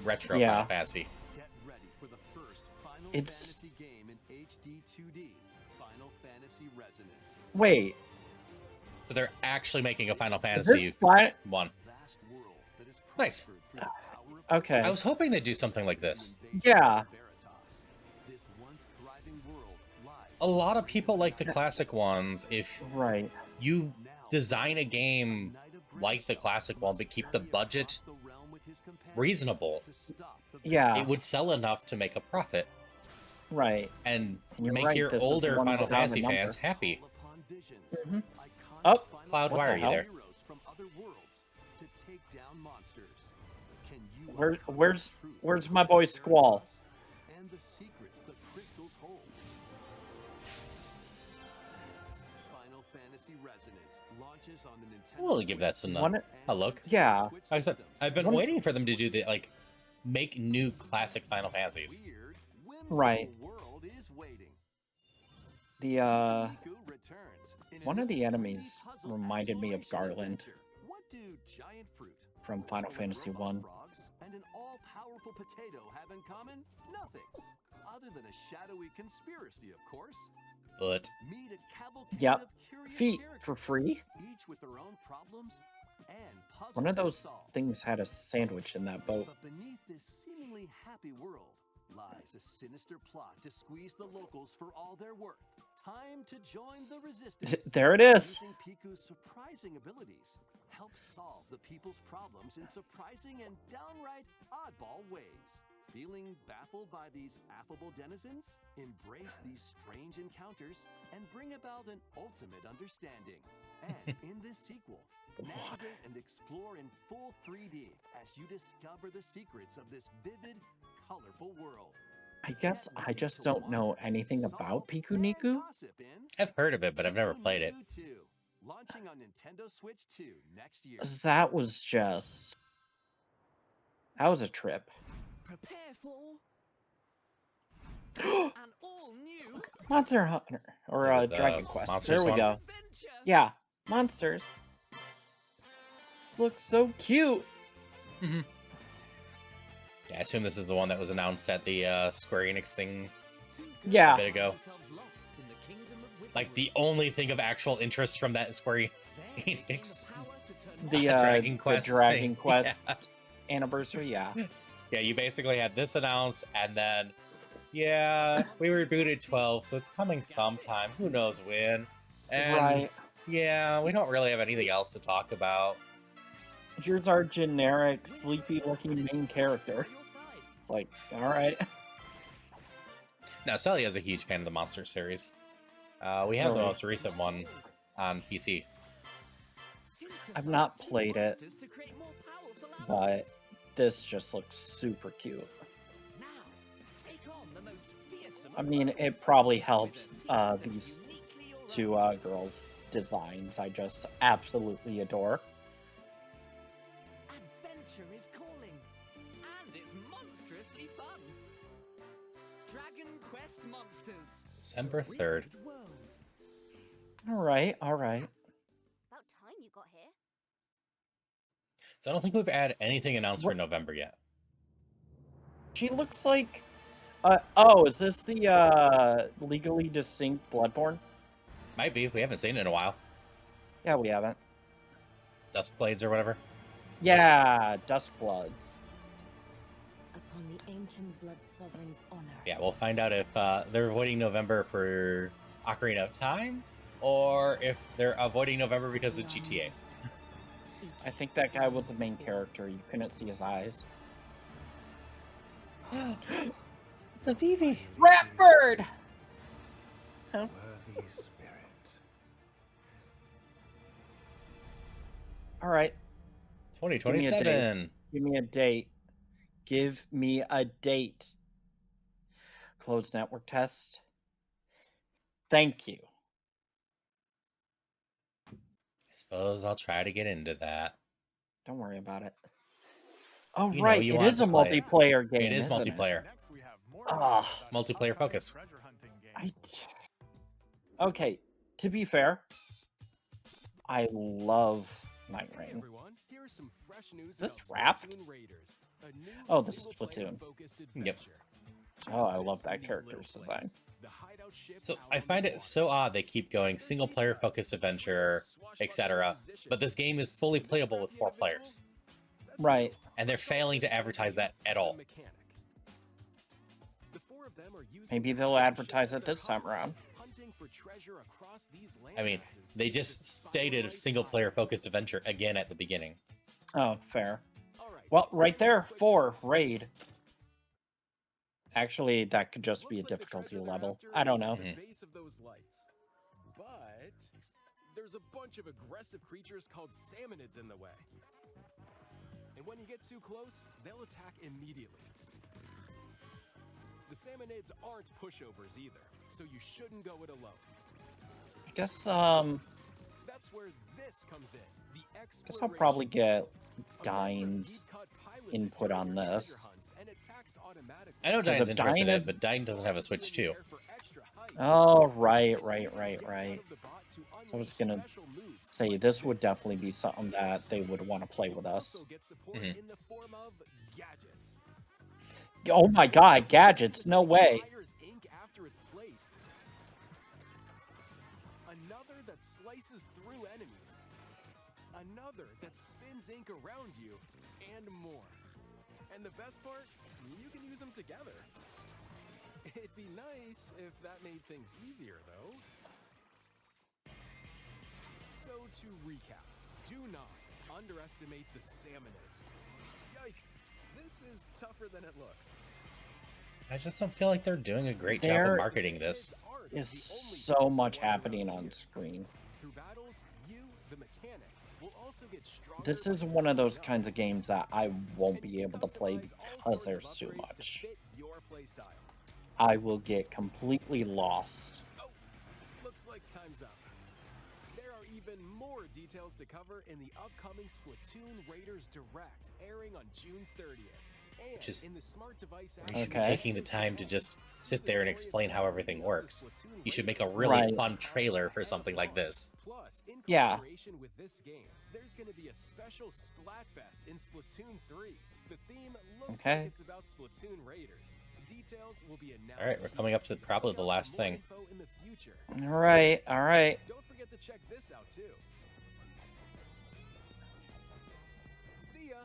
retro Yeah. Final Fantasy. Get ready for the first Final It's- Fantasy game in HD 2D, Final Fantasy Resonance. Wait, So they're actually making a Final is this Fantasy one. Vast world that is Nice. prospered through the power of Okay. I was hoping they'd do something like this. invasion Yeah. of Veritas. This once thriving world lies A lot of people like the classic ones. If right. you design a game like the classic one, but keep the budget reasonable, Yeah. it would sell enough to make a profit Right. and And you're make right, your this is older one Final without a Fantasy number. fans happy. Mhm. Oh, Cloud, what why the are you hell? there? Where's my boy Squall? And the secrets the crystals hold. Final Fantasy Resonance launches on the Nintendo We'll give that Switch some One- a look. Yeah. Switch Like I said, systems. I've been One- waiting for them to do the make new classic Final Fantasies. Weird, whimsical Right. world is waiting. The Miku returns in one an of the enemies intriguing puzzle reminded me of exploration Garland adventure. What do giant fruit, from Final overly Fantasy robot 1. frogs, and an all-powerful potato have in common? Nothing. Other than a shadowy conspiracy, of course. But Meet a cavalcade Yep. of curious Feet for characters, free. each with their own problems and puzzles One of to those solve. things had a sandwich in that boat. But beneath this seemingly happy world lies a sinister plot to squeeze the locals for all they're worth. Time to join the resistance. There it is. Using Piku's surprising abilities, help solve the people's problems in surprising and downright oddball ways. Feeling baffled by these affable denizens? Embrace these strange encounters and bring about an ultimate understanding. And in this sequel, navigate and explore in full 3D as you discover the secrets of this vivid, colorful world. I guess I just don't know anything about Piku Niku. I've heard of it, but I've never played it. Launching on Nintendo Switch 2 next year. That was a trip. Prepare for an all-new Monster Hunter or Is it the Dragon Quest. Monsters There we one? go. adventure. Yeah, monsters. This looks so cute. Yeah, I assume this is the one that was announced at the Square Enix thing a Yeah. bit ago. Like the only thing of actual interest from that Square Enix. The Dragon Quest Dragon thing. Quest Yeah. anniversary. Yeah. Yeah, you basically had this announced, and then, yeah, we rebooted 12, so it's coming sometime. Who knows when? And Right. yeah, we don't really have anything else to talk about. Here's our generic, sleepy-looking main character. It's like, all right. Now, Sally is a huge fan of the Monster series. We have the Really? most recent one on PC. I've not played it, but this just looks super cute. I mean, it probably helps these two girls' designs I just absolutely adore. Adventure is calling, and it's monstrously fun. Dragon Quest Monsters. December 3rd. All right, all right. About time you got here. So I don't think we've had anything announced for What- November yet. She looks like... oh, is this the legally distinct Bloodborne? Might be. We haven't seen it in a while. Yeah, we haven't. Duskblades or whatever. Yeah, Duskbloods. Upon the ancient blood sovereign's honor. Yeah, we'll find out if they're avoiding November for Ocarina of Time, or if they're avoiding November because of GTA. I think that guy was the main character. You couldn't see his eyes. It's a Vivi. Ratbird! Huh? Worthy spirit. All right, 2027. give me a date. Give me a date. Closed network test. Thank you. I suppose I'll try to get into that. Don't worry about it. Oh, You know right. you It want is to a play. multiplayer game. It is isn't multiplayer. Next, we have more Ah, news about the multiplayer upcoming focused. treasure hunting game. Okay, to be fair, I love Night Hey Rain. everyone, here's some fresh news Is this about Raft? Splatoon Raiders, a new Oh, this is single-player Splatoon. focused Yep. adventure. Oh, I This love that neat character's little place, design. the hideout ship So out I on find the it water. so odd they keep going single player focused adventure, etc. But this game is fully playable with 4 players. That's Right. new. And they're failing to advertise that at all. Mechanic. The 4 of them are using Maybe the they'll hideout advertise ship as it their this time hub, around. hunting for treasure across these I mean, landmasses they with just its stated spotlight single player power. focused adventure again at the beginning. Oh, fair. All right, Well, take right a there, quick 4, look. raid. Actually, that could just be a Looks like the difficulty treasure they're level. after I don't is at know. the Mhm. base of those lights. But there's a bunch of aggressive creatures called salmonids in the way. And when you get too close, they'll attack immediately. The salmonids aren't pushovers either, so you shouldn't go it alone. I guess, That's where this comes in. The guess I'll probably get Dine's Dine's input on this. I know Because Dine's if interested in Dine it, but Dine doesn't have a Switch too. Oh, right. I was gonna say this would definitely be something that they would want to play with us. Mhm. In the form of gadgets. Oh my god, gadgets, no way. Fires ink after it's placed. Another that slices through enemies. Another that spins ink around you, and more. And the best part, you can use them together. It'd be nice if that made things easier, though. So to recap, do not underestimate the salmonids. Yikes, this is tougher than it looks. I just don't feel like they're doing a great job There of marketing this. Is so much happening on screen. Through battles, you, the mechanic, will also get stronger. This is one of those kinds of games that I won't be able to play because there's too much. Your playstyle. I will get completely lost. Oh, looks like time's up. There are even more details to cover in the upcoming Splatoon Raiders Direct, airing on June 30th. And Which is- in the smart device You should be Okay. taking the time to just sit there and explain how everything works. You should make a really Right. fun trailer for something like this. Plus, in Yeah. collaboration with this game, there's going to be a special Splatfest in Splatoon 3. The theme looks Okay. like it's about Splatoon Raiders. Details will be announced. All right, we're coming up to probably the last More thing. info in the future. Alright, alright. Don't forget to check this out too. See ya.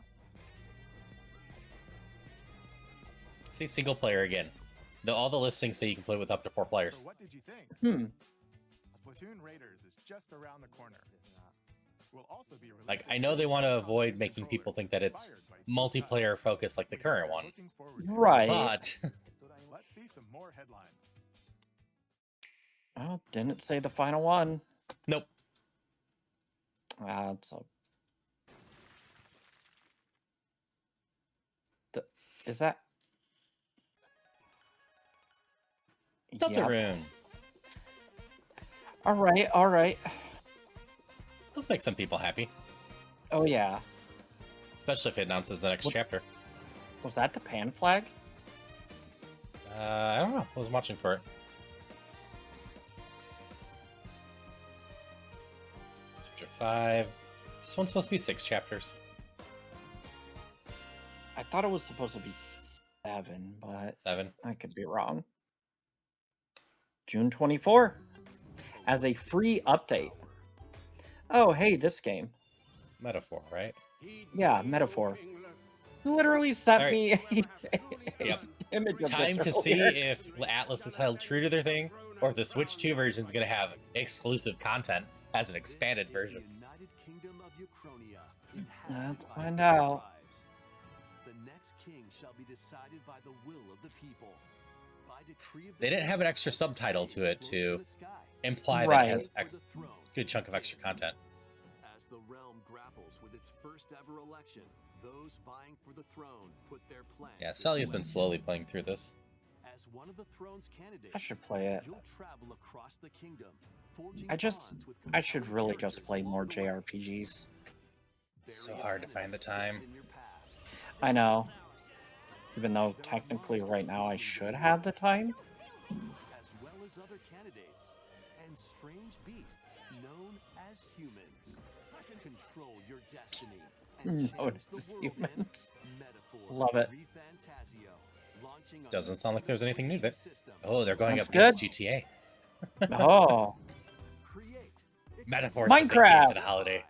See, single player again. All the listings say you can play with up to 4 players. So what did you think? Splatoon Raiders is just around the corner. We'll also be Like, releasing I know they want to new avoid controllers making people think that it's inspired by 3D multiplayer focused like the We current are one, looking forward to it. Right. but Let's see some more headlines. Oh, didn't say the final one. nope. It's a... Is that... Yep. Deltarune. All right, all right. Let's make some people happy, Oh, yeah. especially if it announces the next What- chapter. Was that the pan flag? I don't know. I was watching for it. Chapter 5. This one's supposed to be 6 chapters. I thought it was supposed to be 7, but 7. I could be wrong. June 24 as a free update. Oh, hey, this game. Metaphor, right? Yeah, Metaphor. You literally sent All me a Yep. image of Time this to see earlier. if Atlas has held true to their thing, or if the Switch 2 version is going to have exclusive content as an expanded This is version. The United Kingdom of Uchronia, Let's inhabited by find 4 out. tribes. The next king shall be decided by the will of the people. By decree of the They didn't have an king, extra subtitle to it floats to in the sky. imply that Right. it has a For the throne, good chunk of extra content. As the realm grapples with its first ever election, those vying for the throne put their plans. Yeah, into Sally has been action. slowly playing through this. As one of the throne's candidates, I should play it. You'll travel across the kingdom, forging I bonds with I should compelling really just characters play more along the way. JRPGs. It's so Various hard to find the enemies time. stand in your path. I know. Even though technically right now I should have the time. As well as other candidates and strange beasts known as humans. Control your destiny and change Known the as world humans. in Metaphor. Love it. ReFantasio, launching on Doesn't sound like there's anything new to it. system. Oh, they're going That's up against good. GTA. Oh, Create. Metaphor's the big Minecraft! gift of the holiday.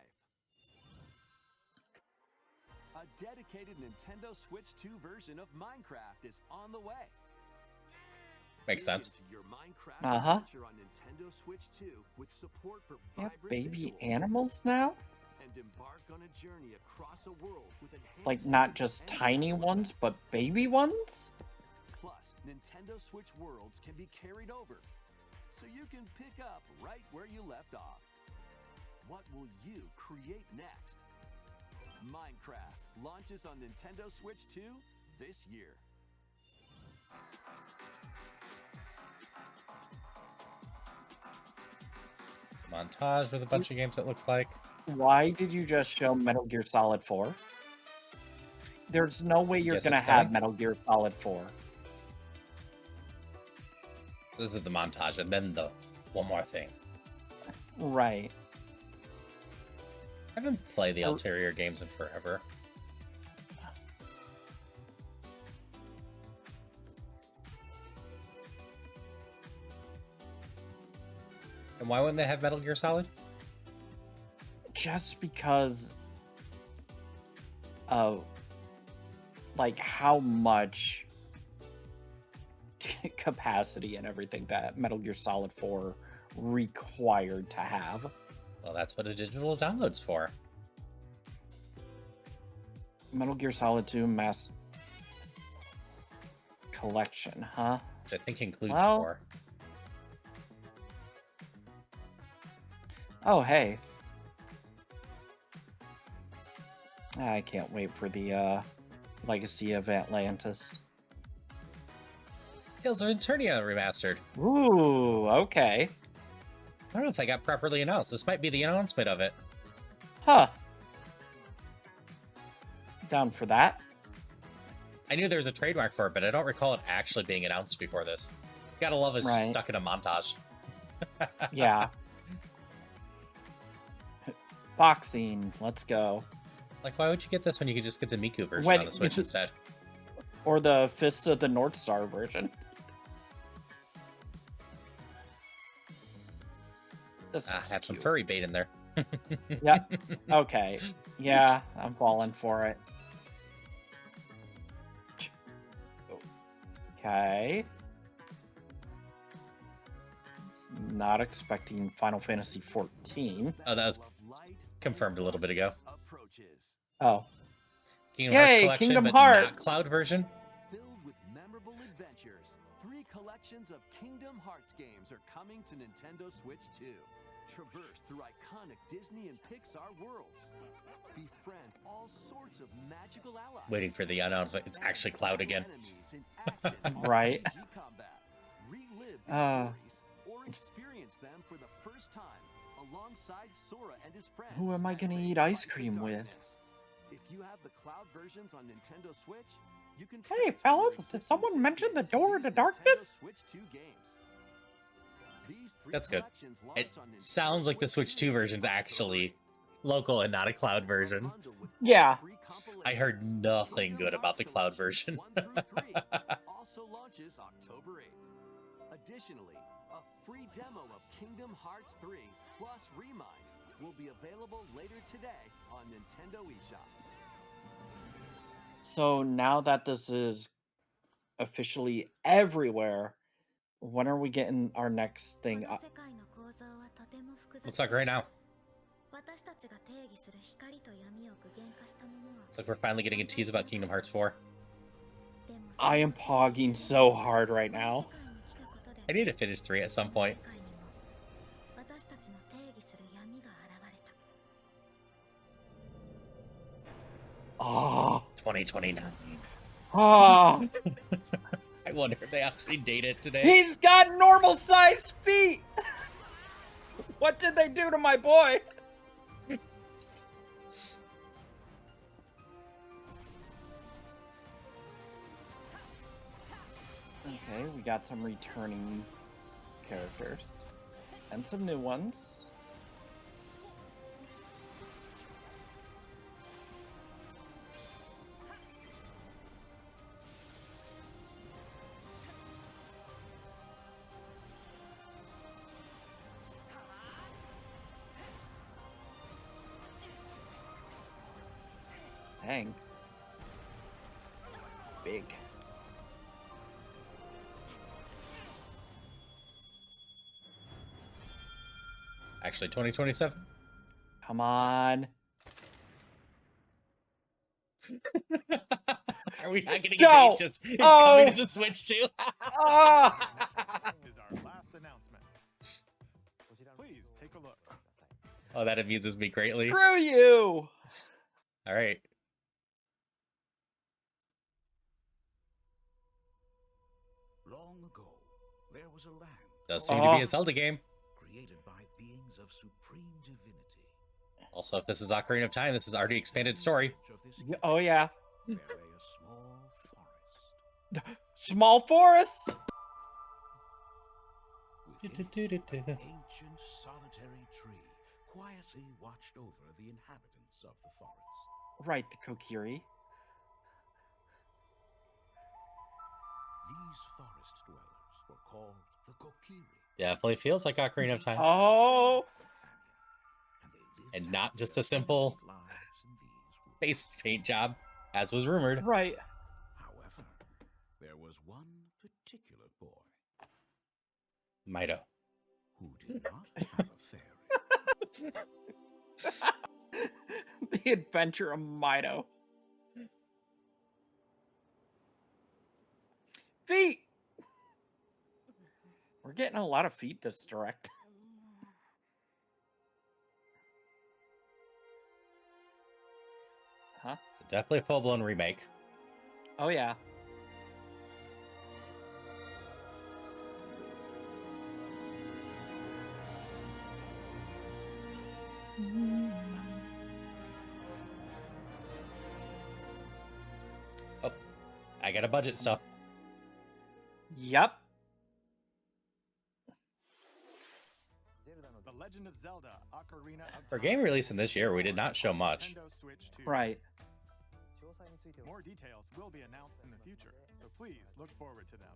A dedicated Nintendo Switch 2 version of Minecraft is on the way. Makes Dig sense. into your Minecraft Uh-huh. adventure on Nintendo Switch 2 with support for they have vibrant baby visuals, animals now? and embark on a journey across a world with enhanced Like not graphics just and tiny sound ones, effects. but baby ones? Plus, Nintendo Switch worlds can be carried over, so you can pick up right where you left off. What will you create next? Minecraft launches on Nintendo Switch 2 this year. It's a montage with a bunch of games, it looks like. Why did you just show Metal Gear Solid 4? There's no way you're Guess gonna it's have coming? Metal Gear Solid 4. This is the montage, and then the one more thing. Right. I haven't played the Oh. Ulterior games in forever. And why wouldn't they have Metal Gear Solid? Just because of like how much capacity and everything that Metal Gear Solid 4 required to have. Well, that's what a digital download's for. Metal Gear Solid 2 Mass Collection, huh? Which I think includes Well- 4. Oh, hey. I can't wait for the Legacy of Atlantis. Tales of Eternia remastered. Ooh, okay. I don't know if they got properly announced. This might be the announcement of it. Huh. Down for that. I knew there was a trademark for it, but I don't recall it actually being announced before this. Gotta love it's just Right. stuck in a montage. Yeah. Boxing, let's go. Like, why would you get this when you could just get the Miku version When- on the Switch instead? Or the Fist of the North Star version. This Ah, looks had some cute. furry bait in there. Yeah. Okay. Yeah, I'm falling for it. Okay. not expecting Final Fantasy 14. Oh, that was confirmed a little bit ago. Oh. Kingdom Hearts Yay, collection, Kingdom but Hearts! not cloud version. Filled with memorable adventures, 3 collections of Kingdom Hearts games are coming to Nintendo Switch 2. Traverse through iconic Disney and Pixar worlds. Befriend all sorts of magical allies. Waiting for the announcement. It's actually Cloud again. Right. Relive these stories or experience them for the first time alongside Sora and his friends. Who am I as gonna they eat fight ice the cream with? darkness. If you have the cloud versions on Nintendo Switch, you can Hey, transfer fellas, your did someone existing mention the save Door to of the these Darkness? Nintendo Switch 2 games. These 3 That's good. collections It launch on Nintendo sounds like the Switch 2 version's actually local and not a cloud version. Yeah. I heard nothing good about the cloud version. 1 through 3 also launches October 8th. Additionally, a free demo of Kingdom Hearts 3 plus Remind will be available later today on Nintendo eShop. So now that this is officially everywhere, when are we getting our next thing? Looks like right now. Looks like we're finally getting a tease about Kingdom Hearts 4. I am pogging so hard right now. I need to finish 3 at some point. Ah. 2029. Ah. I wonder if they actually date it today. He's got normal sized feet. What did they do to my boy? Okay, we got some returning characters and some new ones. Dang. Big. Actually, 2027. Come on. Are we not getting No! a date? Just it's Oh! coming to the Switch too. Ah! Is our last announcement. Please take a look. Oh, that amuses me greatly. Screw you! All right. Long ago, there was a land Does seem to be a Zelda game. created by beings of supreme divinity. Also, if this is Ocarina of Time, this is already expanded story. Oh, yeah. There lay a small forest. Small forest? Within it, an ancient solitary tree quietly watched over the inhabitants of the forest. Right, the Kokiri. These forest dwellers were called the Kokiri. Definitely feels like Ocarina of Time. Oh! And not just a simple face paint job, as was rumored. Right. However, there was one particular boy Mido. who did not have a fairy. The Adventure of Mido. Feet! We're getting a lot of feet this direct. Huh? So definitely a full-blown remake. Oh, yeah. Oh, I got a budget stuff. Yep. The Legend of Zelda: Ocarina of For Time. game releasing this year, we did not show much. Nintendo Switch 2. Right. More details will be announced in the future, so please look forward to them.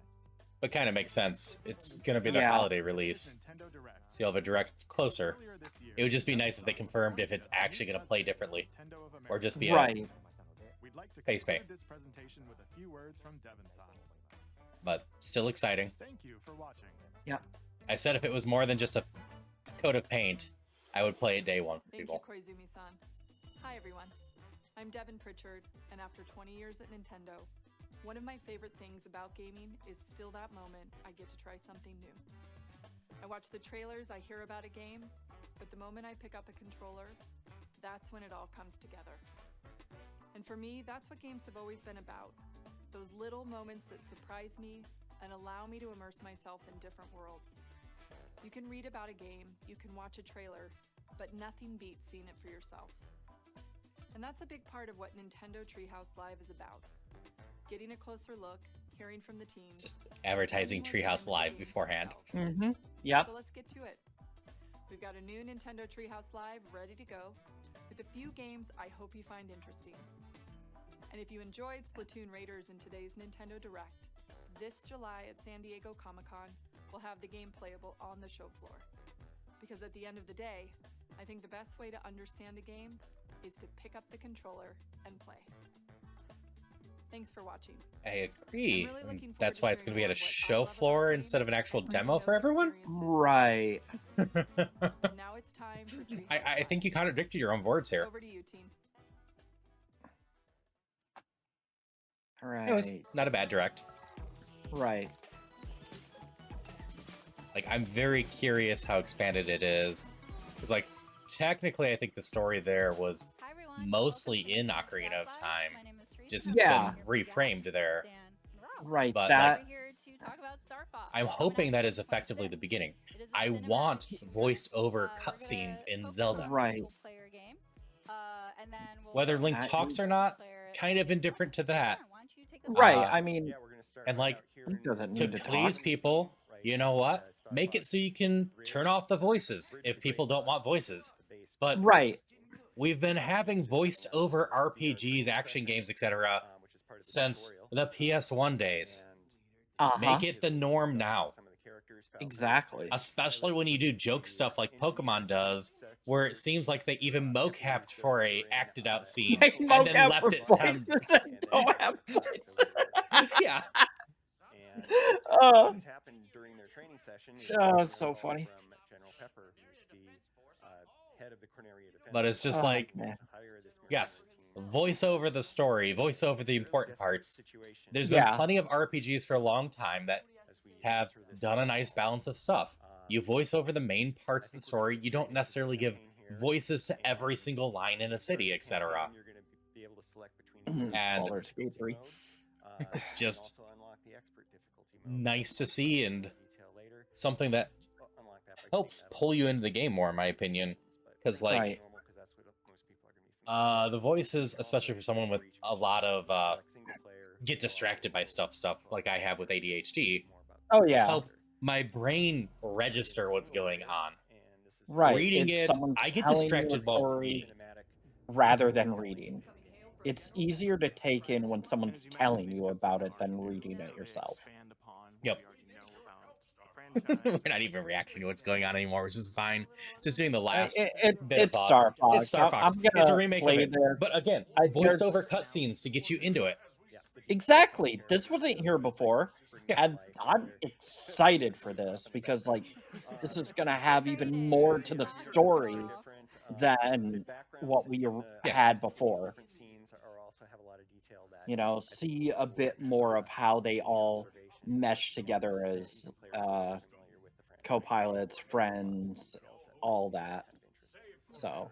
But kind of makes sense. It's going to be their Yeah. holiday release. Nintendo Direct. So you'll have a direct closer. Earlier this year, It would just be nice if they confirmed if it's actually going to play differently. Nintendo of Or just be Right. We'd like to Face conclude paint. this presentation with a few words from Devon-san. but still exciting. Thank you for watching. Yeah. I said if it was more than just a coat of paint, I would play it day one for Thank you, people. Koizumi-san. Hi, everyone. I'm Devin Pritchard, and after 20 years at Nintendo, one of my favorite things about gaming is still that moment I get to try something new. I watch the trailers, I hear about a game, but the moment I pick up a controller, that's when it all comes together. And for me, that's what games have always been about. Those little moments that surprise me and allow me to immerse myself in different worlds. You can read about a game, you can watch a trailer, but nothing beats seeing it for yourself. And that's a big part of what Nintendo Treehouse Live is about. Getting a closer look, hearing from the team. Just advertising Treehouse Live beforehand. Mm-hmm. Yep. So let's get to it. We've got a new Nintendo Treehouse Live ready to go, with a few games I hope you find interesting. And if you enjoyed Splatoon Raiders in today's Nintendo Direct, this July at San Diego Comic-Con, we'll have the game playable on the show floor. Because at the end of the day, I think the best way to understand a game is to pick up the controller and play. Thanks for watching. I agree. I'm really looking forward That's to why it's going to be hearing at a more of what I show love about floor games instead of an actual and demo for Nintendo's everyone. experiences. Right. Now it's time for Treehouse I Live. think you contradicted your own words here. Over to you, team. Right. It was not a bad direct. Right. Like, I'm very curious how expanded it is. It's like, technically, I think the story there was Hi, everyone. mostly Welcome in to Ocarina of Treehouse Live. Time. My name is Teresa. Just Yeah. been reframed there. Dan and Rob. Right. But, That. We're here to talk about Star Fox. I'm coming hoping out that is June effectively 25th. the beginning. It is a I cinematic want shooter. voiced over We're gonna cutscenes in focus Zelda. on Right. single-player game. And then we'll Whether go Link That talks is- or not, multiplayer it. kind of indifferent to that. Why don't you take us Right. Uh, I mean, Yeah, we're gonna start And, like, out here Link in doesn't To need to please talk. people, you know what? Make it so you can turn off the voices if people don't want voices. But Right. we've been having voiced over RPGs, action games, etc. since the PS1 days. Uh-huh. Make it the norm now. Exactly. Especially when you do joke stuff like Pokemon does, where it seems like they even mocapped for a acted out scene They and then mocap left for it sound. voices and don't have voices. Yeah. And Oh. things happened during their training session. Oh, it's so funny. From General Pepper, who's the head of the Corneria Defense. But it's just Oh, like, man. yes, voice over the story, voice over the important parts. There's been Yeah. plenty of RPGs for a long time that have done a nice balance of stuff. You voice over the main parts of the story. You don't necessarily give voices to every single line in a city, etc. And Baldur's Gate 3. it's just nice to see and something that helps pull you into the game more, in my opinion. Because, like, Right. the voices, especially for someone with a lot of get distracted by stuff like I have with ADHD, Oh, yeah. help my brain register what's going on. Right. Reading it's it, someone I get telling you a distracted while story reading. rather than reading. It's easier to take in when someone's telling you about it than reading it yourself. Yep. We're not even reacting to what's going on anymore, which is fine. Just doing the last bit of It's thoughts. Star Fox. It's Star Fox. I'm It's a gonna remake of play it. there. But again, There's- voiced over cutscenes to get you into it. Exactly. This wasn't here before. Yeah. And I'm excited for this because, like, this is going to have even more to the story than what we had before. You know, see a bit more of how they all mesh together as co-pilots, friends, all that. So,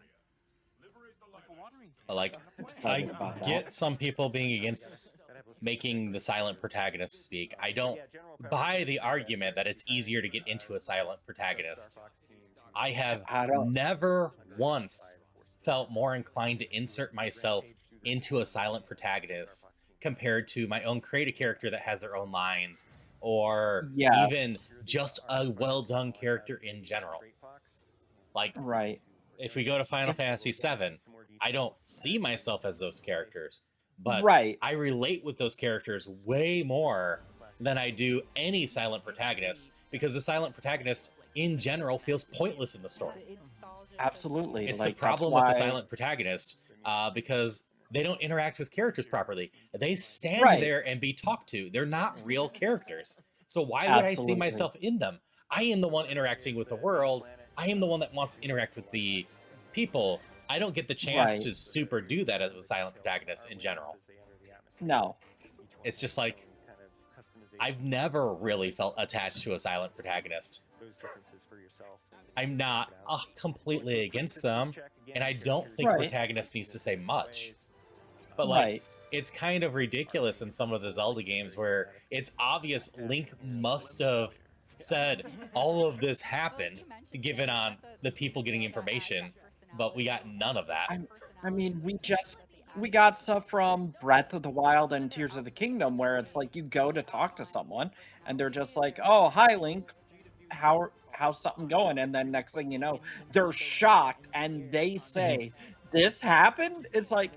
Like, I excited about that. get some people being against making the silent protagonist speak. I don't buy the argument that it's easier to get into a silent protagonist. I have I don't- never once felt more inclined to insert myself into a silent protagonist compared to my own create a character that has their own lines, or Yes. even just a well done character in general. Like, Right. if we go to Final Fantasy VII, I don't see myself as those characters, but Right. I relate with those characters way more than I do any silent protagonist, because the silent protagonist in general feels pointless in the story. Absolutely. It's like, the problem with that's the why- silent protagonist, because they don't interact with characters properly. They stand Right. there and be talked to. They're not real characters. So why would I see Absolutely. myself in them? I am the one interacting with the world. I am the one that wants to interact with the people. I don't get the chance Right. to super do that as a silent protagonist in general. No. It's just like, I've never really felt attached to a silent protagonist. I'm not completely against them, and I don't think Right. protagonist needs to say much. But like, it's kind of ridiculous in some of the Zelda games where it's obvious Link must have said all of this happened, given on the people getting information, but we got none of that. I mean, we got stuff from Breath of the Wild and Tears of the Kingdom where it's like you go to talk to someone and they're just like, "Oh, hi Link. How's something going?" And then next thing you know, they're shocked and they say, "This happened?" It's like,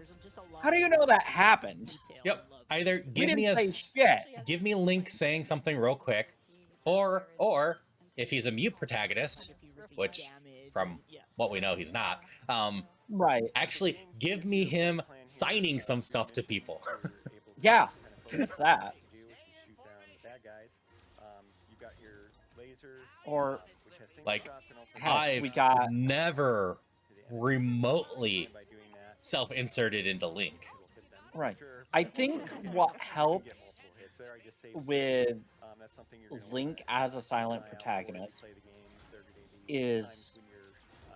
how do you know that happened? Yep. Either give We me didn't say shit. give me Link saying something real quick, or if he's a mute protagonist, which from what we know he's not, Right. actually give me him signing some stuff to people. Yeah, just that. Or Like, heck, we I've got never remotely self-inserted into Link. right. I think what helps with Link as a silent protagonist is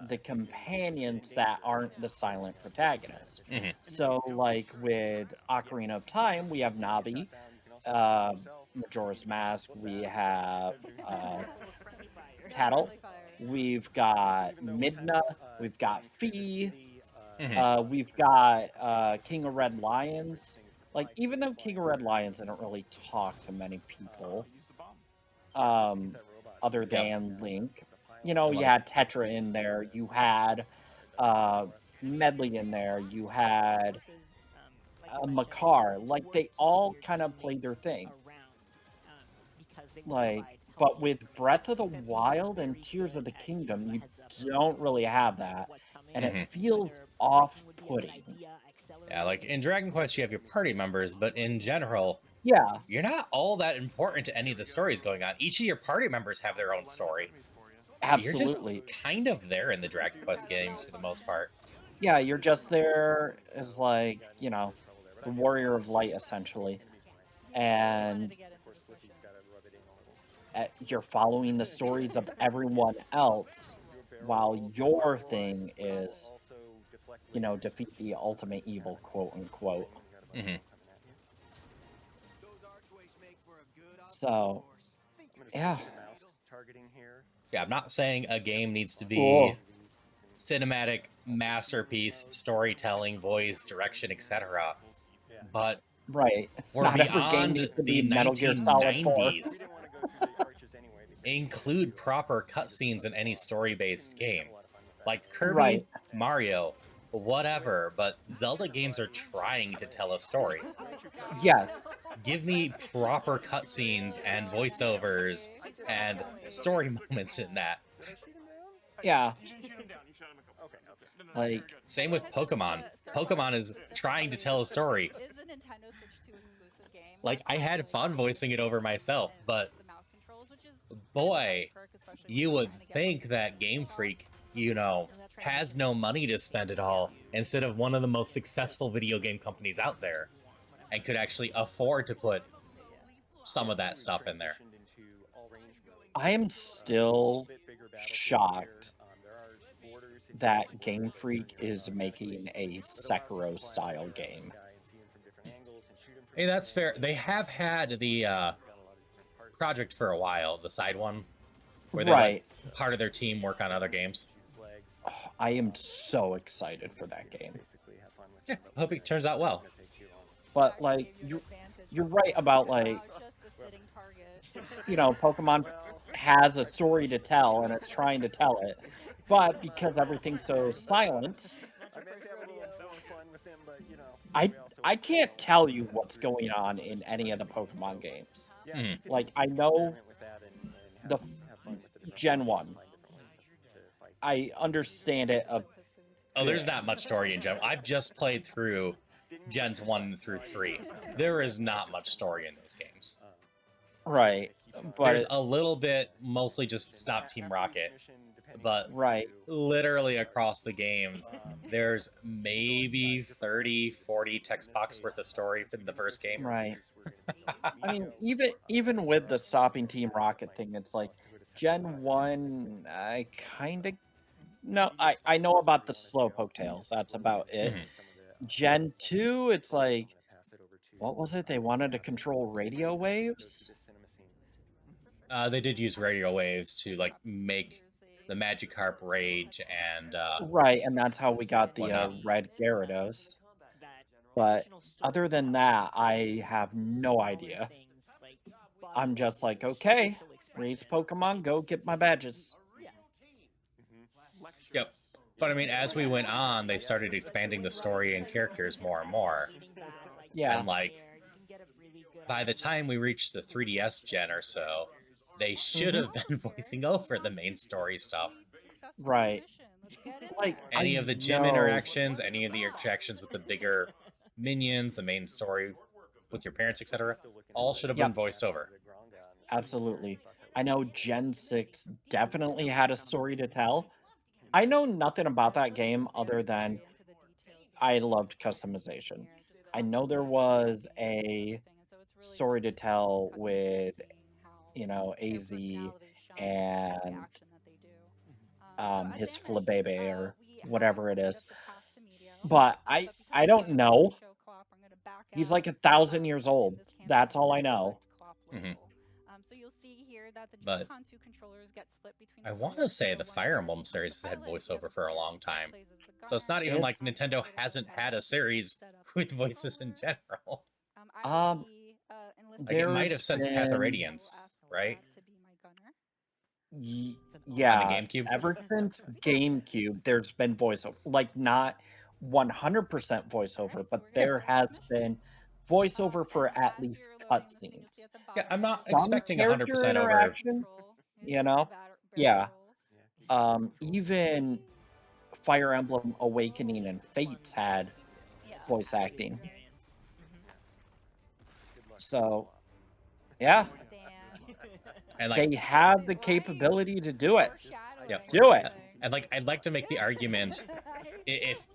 the companions that aren't the silent protagonist. Mhm. So, like with Ocarina of Time, we have Navi, Majora's Mask, we have Tattle, we've got Midna, we've got Fi, we've got King of Red Lions. Like, even though King of Red Lions didn't really talk to many people, other than Link, you know, you had Tetra in there, you had Medley in there, you had Makar. Like, they all kind of played their thing. Like, but with Breath of the Wild and Tears of the Kingdom, you don't really have that, and it feels off-putting. Yeah, like in Dragon Quest, you have your party members, but in general, Yeah. you're not all that important to any of the stories going on. Each of your party members have their own story. Absolutely. You're just kind of there in the Dragon Quest games for the most part. Yeah, you're just there as, like, you know, the Warrior of Light, essentially. And you're following the stories of everyone else while your thing is, you know, defeat the ultimate evil, quote unquote. So, yeah. Yeah, I'm not saying a game needs to be Cool. cinematic masterpiece, storytelling, voice, direction, etc. But Right. we're Not every game beyond needs to the be Metal Gear Solid 4. 1990s. Include proper cutscenes in any story-based game. Like Kirby, Right. Mario, whatever, but Zelda games are trying to tell a story. Yes. Give me proper cutscenes and voiceovers and story moments in that. Yeah. Like, same with Pokemon. Pokemon is trying to tell a story. Like, I had fun voicing it over myself, but boy, you would think that Game Freak, you know, has no money to spend at all, instead of one of the most successful video game companies out there, and could actually afford to put some of that stuff in there. I am still shocked that Game Freak is making a Sekiro-style game. Hey, that's fair. They have had the project for a while, the side one, where they let part of their team work on other games. I am so excited for that game. Yeah, hope it turns out well. But, like, you're right about, like, you know, Pokemon has a story to tell, and it's trying to tell it. But because everything's so silent, I can't tell you what's going on in any of the Pokemon games. Like, I know the Gen 1. I understand it. Oh, there's not much story in Gen. I've just played through Gens 1 through 3. There is not much story in those games. Right. There's But a little bit, mostly just stop Team Rocket, but right. literally across the games, there's maybe 30, 40 text box worth of story in the first game. Right. I mean, even with the stopping Team Rocket thing, it's like Gen 1, I kind of no, I know about the Slowpoke Tales. That's about it. Gen 2, it's like, what was it? They wanted to control radio waves? They did use radio waves to like make the Magikarp rage and Right, and that's how we got the whatnot. red Gyarados. But other than that, I have no idea. I'm just like, okay, raise Pokemon, go get my badges. Yep. But I mean, as we went on, they started expanding the story and characters more and more. Yeah. And like, by the time we reached the 3DS gen or so, they should have been voicing over the main story stuff. Right. Like Any of the gym interactions, any of the interactions with the bigger minions, the main story with your parents, etc., all should have been voiced over. Absolutely. I know Gen 6 definitely had a story to tell. I know nothing about that game other than I loved customization. I know there was a story to tell with, you know, AZ and his Flabebe or whatever it is. But I don't know. He's like 1,000 years old. That's all I know. So you'll see here that the But Joy-Con 2 controllers get split between I want to say the Fire Emblem series has had voiceover for a long time. So it's not even like Nintendo hasn't had a series with voices in general. Like it might have since Path of Radiance, right? Yeah, On the GameCube? ever since GameCube, there's been voiceover. Like, not 100% voiceover, but there has been voiceover for at least cutscenes. Yeah, I'm not Some expecting 100% character over. interaction, you know? Yeah. Even Fire Emblem Awakening and Fates had voice acting. So, yeah. And like, they have the capability to do it. Yeah. Do it. And like, I'd like to make the argument, if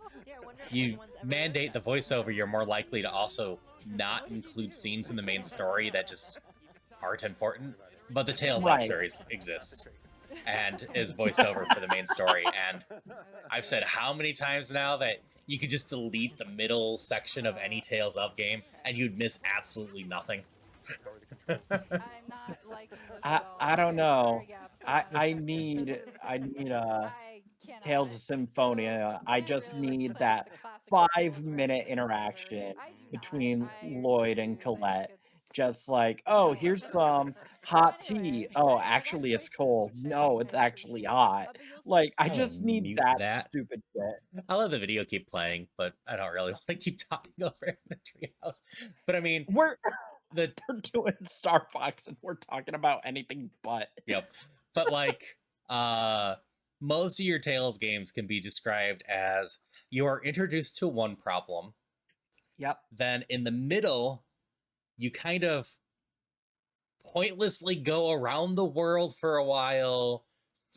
you mandate the voiceover, you're more likely to also not include scenes in the main story that just aren't important. But the Tales of series exists and is voiceover for the main story. And I've said how many times now that you could just delete the middle section of any Tales of game and you'd miss absolutely nothing. I don't know. I need Tales of Symphonia. I just need that 5-minute interaction between Lloyd and Colette. Just like, oh, here's some hot tea. Oh, actually it's cold. No, it's actually hot. Like, I just need that stupid shit. I'll let the video keep playing, but I don't really want to keep talking over in the treehouse. But I mean, they're doing Star Fox and we're talking about anything but. Yep. But like, most of your Tales games can be described as you are introduced to one problem. Yep. Then in the middle, you kind of pointlessly go around the world for a while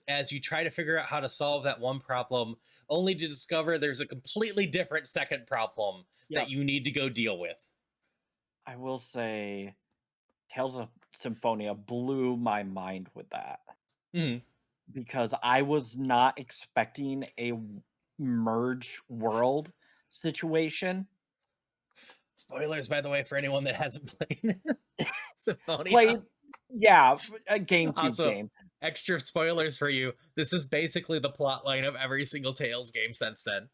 as you try to figure out how to solve that one problem, only to discover there's a completely different second problem that you need to go deal with. I will say Tales of Symphonia blew my mind with that. Because I was not expecting a merge world situation. Spoilers, by the way, for anyone that hasn't played Symphonia. A GameCube game. Extra spoilers for you. This is basically the plot line of every single Tales game since then.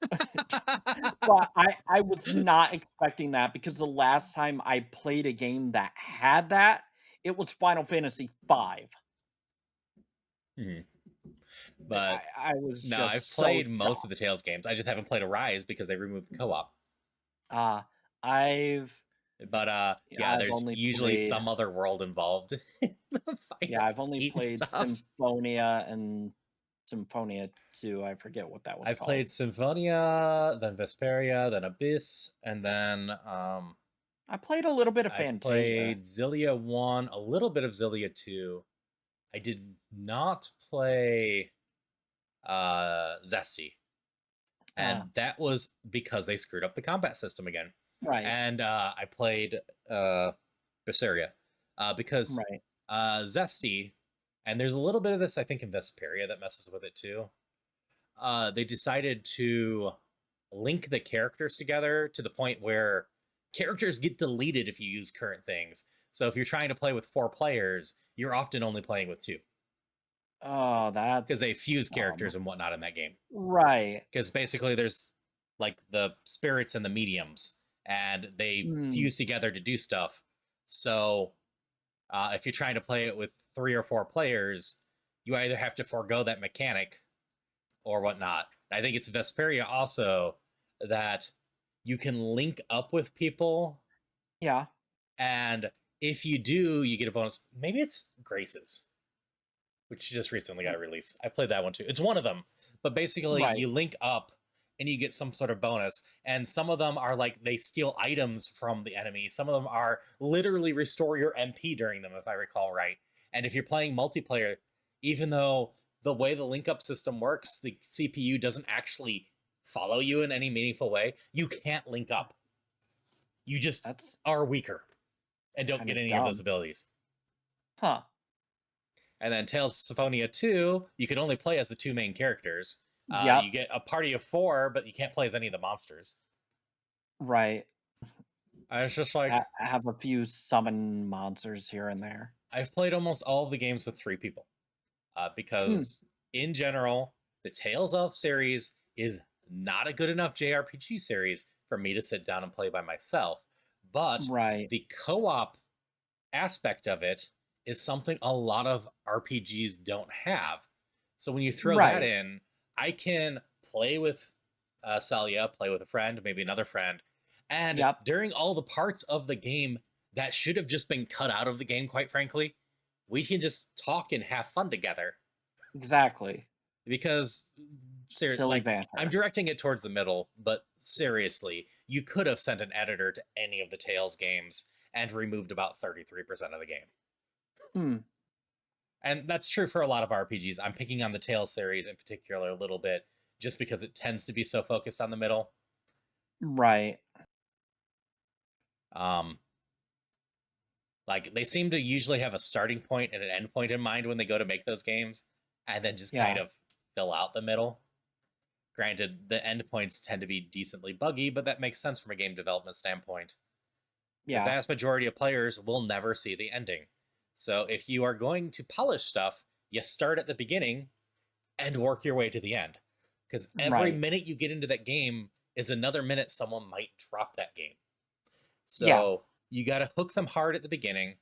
But I was not expecting that because the last time I played a game that had that, it was Final Fantasy V. But I was no, just I've played most of the Tales games. I just haven't played Arise because they removed the co-op. There's usually some other world involved. I've only played Symphonia and Symphonia 2. I forget what that was I've called. played Symphonia, then Vesperia, then Abyss, and then I played a little bit of I Fantasia. played Xillia 1, a little bit of Xillia 2. I did not play Zesty. And that was because they screwed up the combat system again. Right. And I played Berseria because Zesty, and there's a little bit of this, I think, in Vesperia that messes with it too. They decided to link the characters together to the point where characters get deleted if you use current things. So if you're trying to play with 4 players, you're often only playing with 2. Oh, that's because they fuse characters and whatnot in that game. Right. Because basically there's like the spirits and the mediums, and they fuse together to do stuff. So if you're trying to play it with 3 or 4 players, you either have to forego that mechanic or whatnot. I think it's Vesperia also that you can link up with people. Yeah. And if you do, you get a bonus. Maybe it's Graces, which just recently got released. I played that one too. It's one of them. But basically, you link up and you get some sort of bonus. And some of them are like they steal items from the enemy. Some of them are literally restore your MP during them, if I recall right. And if you're playing multiplayer, even though the way the link up system works, the CPU doesn't actually follow you in any meaningful way, you can't link up. You just are weaker and don't get any of those abilities. Huh. And then Tales of Symphonia 2, you can only play as the 2 main characters. You get a party of 4, but you can't play as any of the monsters. Right. I was just like... I have a few summon monsters here and there. I've played almost all of the games with 3 people. Because, in general, the Tales of series is not a good enough JRPG series for me to sit down and play by myself. But the co-op aspect of it is something a lot of RPGs don't have. So when you throw that in, I can play with Celia, play with a friend, maybe another friend, and during all the parts of the game that should have just been cut out of the game, quite frankly, we can just talk and have fun together. Exactly. Because seriously, I'm directing it towards the middle, but seriously, you could have sent an editor to any of the Tales games and removed about 33% of the game. And that's true for a lot of RPGs. I'm picking on the Tales series in particular a little bit, just because it tends to be so focused on the middle. Right. Like, they seem to usually have a starting point and an end point in mind when they go to make those games, and then just kind of fill out the middle. Granted, the end points tend to be decently buggy, but that makes sense from a game development standpoint. The vast majority of players will never see the ending. So if you are going to polish stuff, you start at the beginning and work your way to the end. Because every minute you get into that game is another minute someone might drop that game. So you got to hook them hard at the beginning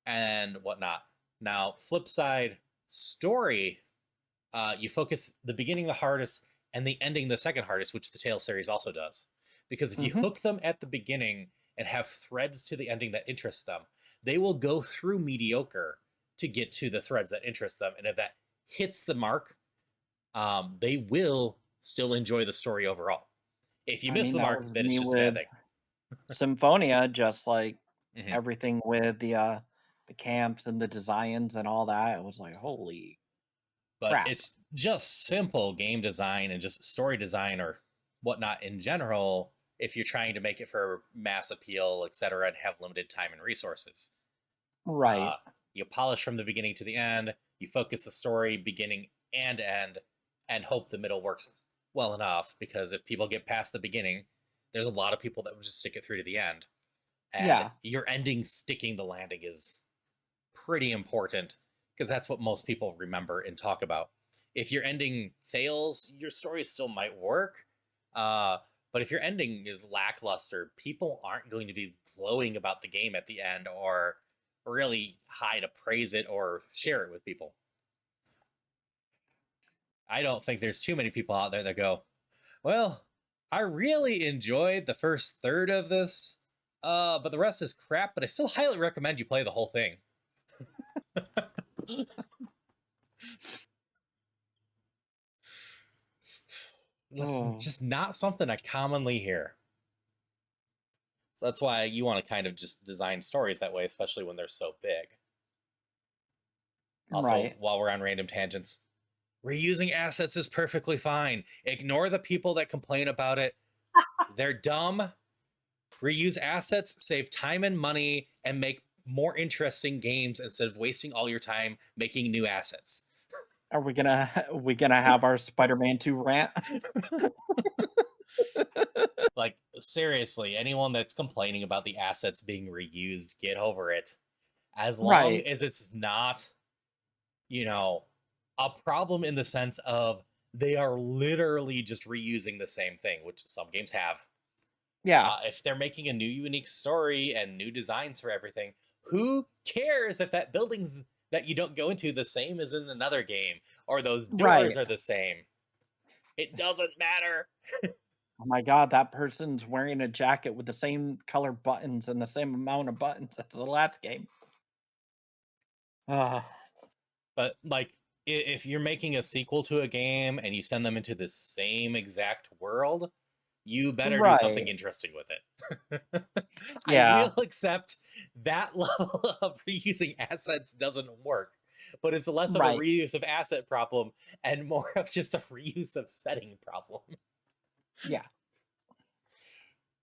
and whatnot. Now, flip side, story, you focus the beginning the hardest and the ending the second hardest, which the Tales series also does. Because if you hook them at the beginning and have threads to the ending that interest them, they will go through mediocre to get to the threads that interest them. And if that hits the mark, they will still enjoy the story overall. If you miss the mark, then it's just a bad thing. Symphonia, just like everything with the camps and the designs and all that, it was like, holy crap. It's just simple game design and just story design or whatnot in general, if you're trying to make it for mass appeal, etc., and have limited time and resources. Right. You polish from the beginning to the end, you focus the story beginning and end, and hope the middle works well enough, because if people get past the beginning, there's a lot of people that would just stick it through to the end. And your ending sticking the landing is pretty important, because that's what most people remember and talk about. If your ending fails, your story still might work. But if your ending is lackluster, people aren't going to be glowing about the game at the end or really high to praise it or share it with people. I don't think there's too many people out there that go, well, I really enjoyed the first third of this, but the rest is crap, but I still highly recommend you play the whole thing. It's just not something I commonly hear. So that's why you want to kind of just design stories that way, especially when they're so big. Also, Right. while we're on random tangents, reusing assets is perfectly fine. Ignore the people that complain about it. They're dumb. Reuse assets, save time and money, and make more interesting games instead of wasting all your time making new assets. Are we gonna have our Spider-Man 2 rant? Like, seriously, anyone that's complaining about the assets being reused, get over it. As long Right. as it's not, a problem in the sense of they are literally just reusing the same thing, which some games have. Yeah. If they're making a new unique story and new designs for everything, who cares if that building's that you don't go into the same as in another game, or those doors Right. are the same? It doesn't matter. Oh my god, that person's wearing a jacket with the same color buttons and the same amount of buttons as the last game. Ah. But like, if you're making a sequel to a game and you send them into the same exact world, you better do something Right. interesting with it. I Yeah. will accept that level of reusing assets doesn't work, but it's less of a Right. reuse of asset problem and more of just a reuse of setting problem. Yeah.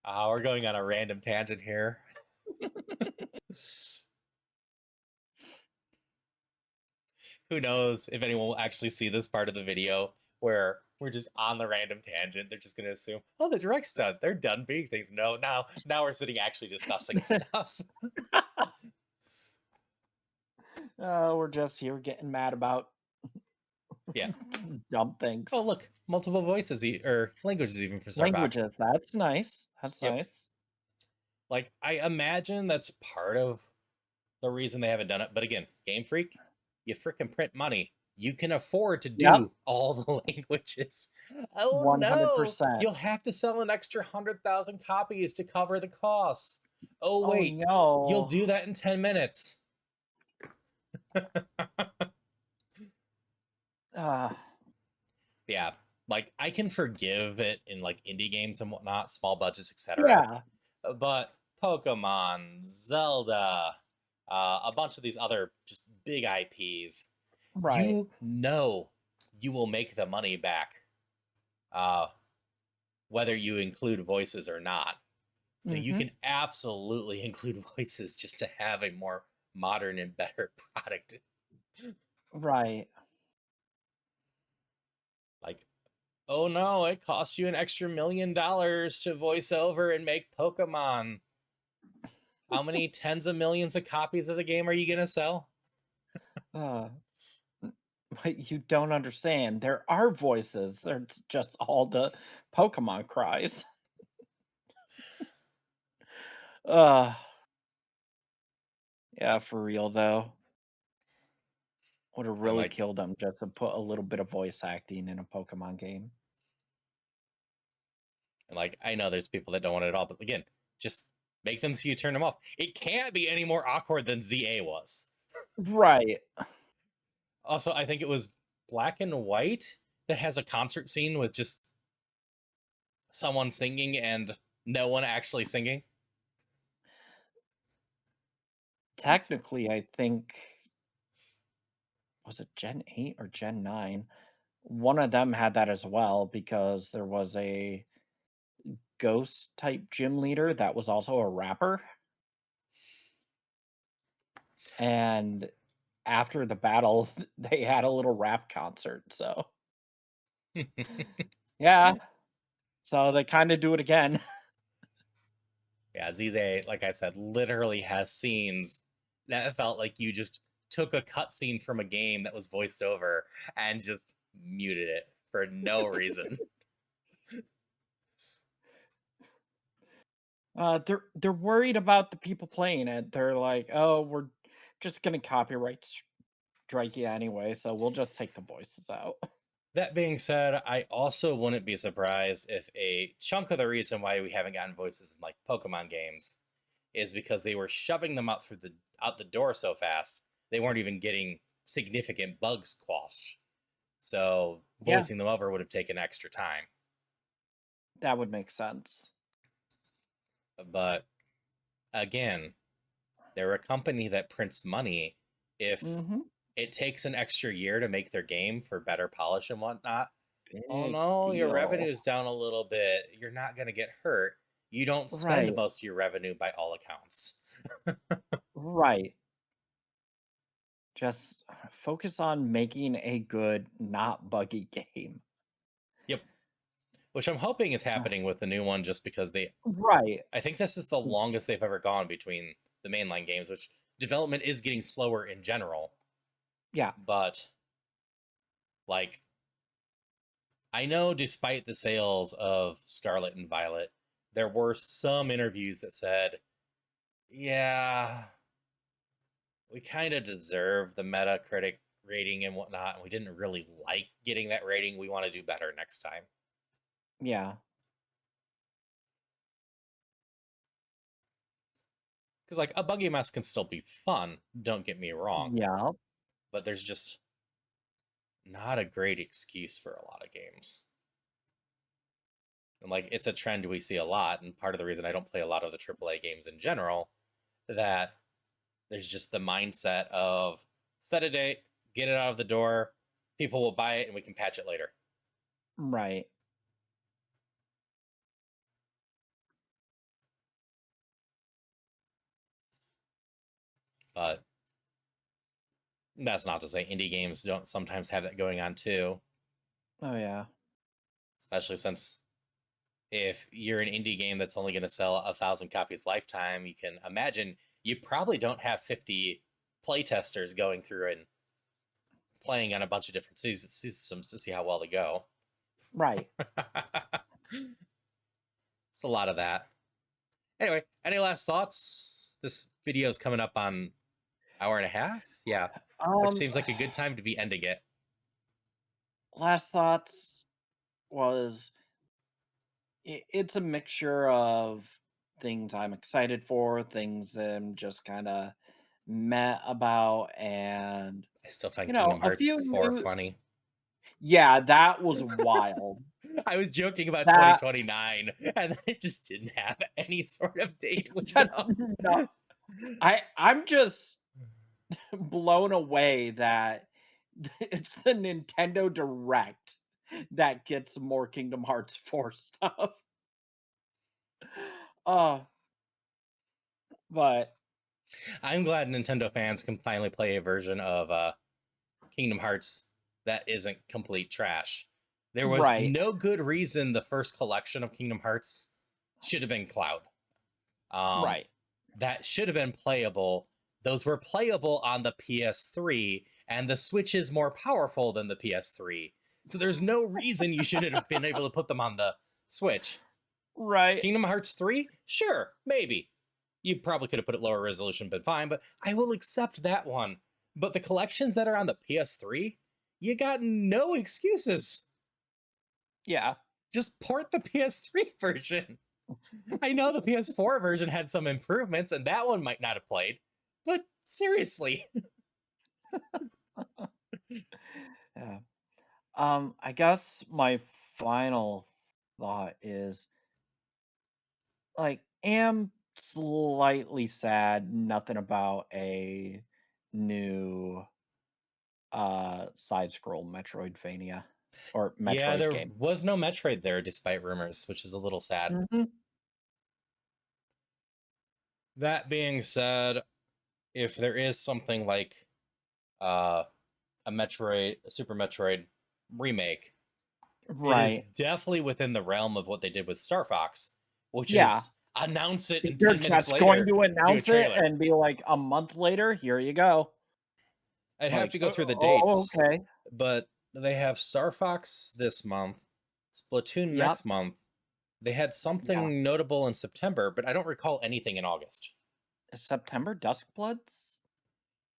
We're going on a random tangent here. Who knows if anyone will actually see this part of the video where we're just on the random tangent. They're just going to assume, oh, the direct's done. They're done being things. No, now we're sitting actually discussing stuff. We're just here getting mad about Yeah. dumb things. Oh, look, multiple voices or languages even for Starbucks. Languages, that's nice. That's Yep. nice. Like, I imagine that's part of the reason they haven't done it. But again, Game Freak, you freaking print money. You can afford to do Yep. all the languages. Oh 100%. no! You'll have to sell an extra 100,000 copies to cover the costs. Oh Oh wait, no. you'll do that in 10 minutes. Yeah, like I can forgive it in like indie games and whatnot, small budgets, etc. Yeah. But Pokemon, Zelda, a bunch of these other just big IPs, Right. you know you will make the money back, whether you include voices or not. So you Mhm. can absolutely include voices just to have a more modern and better product. Right. Like, oh no, it costs you an extra $1 million to voice over and make Pokemon. How many tens of millions of copies of the game are you gonna sell? But you don't understand. There are voices. There's just all the Pokemon cries. uh Yeah, for real though. Would have And really like, killed them just to put a little bit of voice acting in a Pokemon game. I know there's people that don't want it at all, but again, just make them so you turn them off. It can't be any more awkward than ZA was. Right. Also, I think it was Black and White that has a concert scene with just someone singing and no one actually singing. Technically, I think was it Gen 8 or Gen 9? One of them had that as well because there was a ghost type gym leader that was also a rapper. And after the battle, they had a little rap concert, so yeah. So they kind of do it again. Yeah, ZZ, like I said, literally has scenes that felt like you just took a cutscene from a game that was voiced over and just muted it for no reason. They're worried about the people playing it. They're like, "Oh, we're just gonna copyright strike you anyway, so we'll just take the voices out." That being said, I also wouldn't be surprised if a chunk of the reason why we haven't gotten voices in like Pokemon games is because they were shoving them out the door so fast they weren't even getting significant bugs quashed. So Yeah, voicing them over would have taken extra time. that would make sense. But again, they're a company that prints money. If Mm-hmm. it takes an extra year to make their game for better polish and whatnot, oh Big no, your deal. revenue's down a little bit. You're not going to get hurt. You don't spend Right. most of your revenue by all accounts. Right. Just focus on making a good, not buggy game. Yep. Which I'm hoping is happening with the new one, just because Right. I think this is the longest they've ever gone between the mainline games, which development is getting slower in general. Yeah. But, like, I know despite the sales of Scarlet and Violet, there were some interviews that said, yeah, we kind of deserve the Metacritic rating and whatnot, and we didn't really like getting that rating. We want to do better next time. Yeah. Because, like, a buggy mess can still be fun, don't get me wrong. Yeah. But there's just not a great excuse for a lot of games. And, like, it's a trend we see a lot, and part of the reason I don't play a lot of the AAA games in general, that there's just the mindset of set a date, get it out of the door, people will buy it, and we can patch it later. Right. But that's not to say indie games don't sometimes have that going on too. Oh, yeah. Especially since if you're an indie game that's only going to sell 1,000 copies lifetime, you can imagine you probably don't have 50 playtesters going through and playing on a bunch of different systems to see how well they go. Right. It's a lot of that. Anyway, any last thoughts? This video is coming up on hour and a half. Yeah, which seems like a good time to be ending it. Last thoughts was it's a mixture of things I'm excited for, things I'm just kind of meh about, and I still find Kingdom Hearts 4 funny. Yeah, that was wild. I was joking about 2029, and I just didn't have any sort of date window. No. I'm just blown away that it's the Nintendo Direct that gets more Kingdom Hearts 4 stuff. But I'm glad Nintendo fans can finally play a version of Kingdom Hearts that isn't complete trash. There was no good reason the first collection of Kingdom Hearts should have been Cloud. Right. That should have been playable. Those were playable on the PS3, and the Switch is more powerful than the PS3. So there's no reason you shouldn't have been able to put them on the Switch. Right. Kingdom Hearts 3? Sure, maybe. You probably could have put it lower resolution, but fine, but I will accept that one. But the collections that are on the PS3, you got no excuses. Yeah. Just port the PS3 version. I know the PS4 version had some improvements, and that one might not have played, but seriously. Yeah. I guess my final thought is, like, am slightly sad nothing about a new side scroll Metroidvania or Metroid yeah, there game. was no Metroid there despite rumors, which is a little sad. Mm-hmm. That being said, if there is something like a Super Metroid remake, right, it is definitely within the realm of what they did with Star Fox, which is announce it and 10 minutes later. Going to announce it and be like a month later, here you go. I'd have to go through the dates. Okay. But they have Star Fox this month, Splatoon next month. They had something notable in September, but I don't recall anything in August. Is September Duskbloods?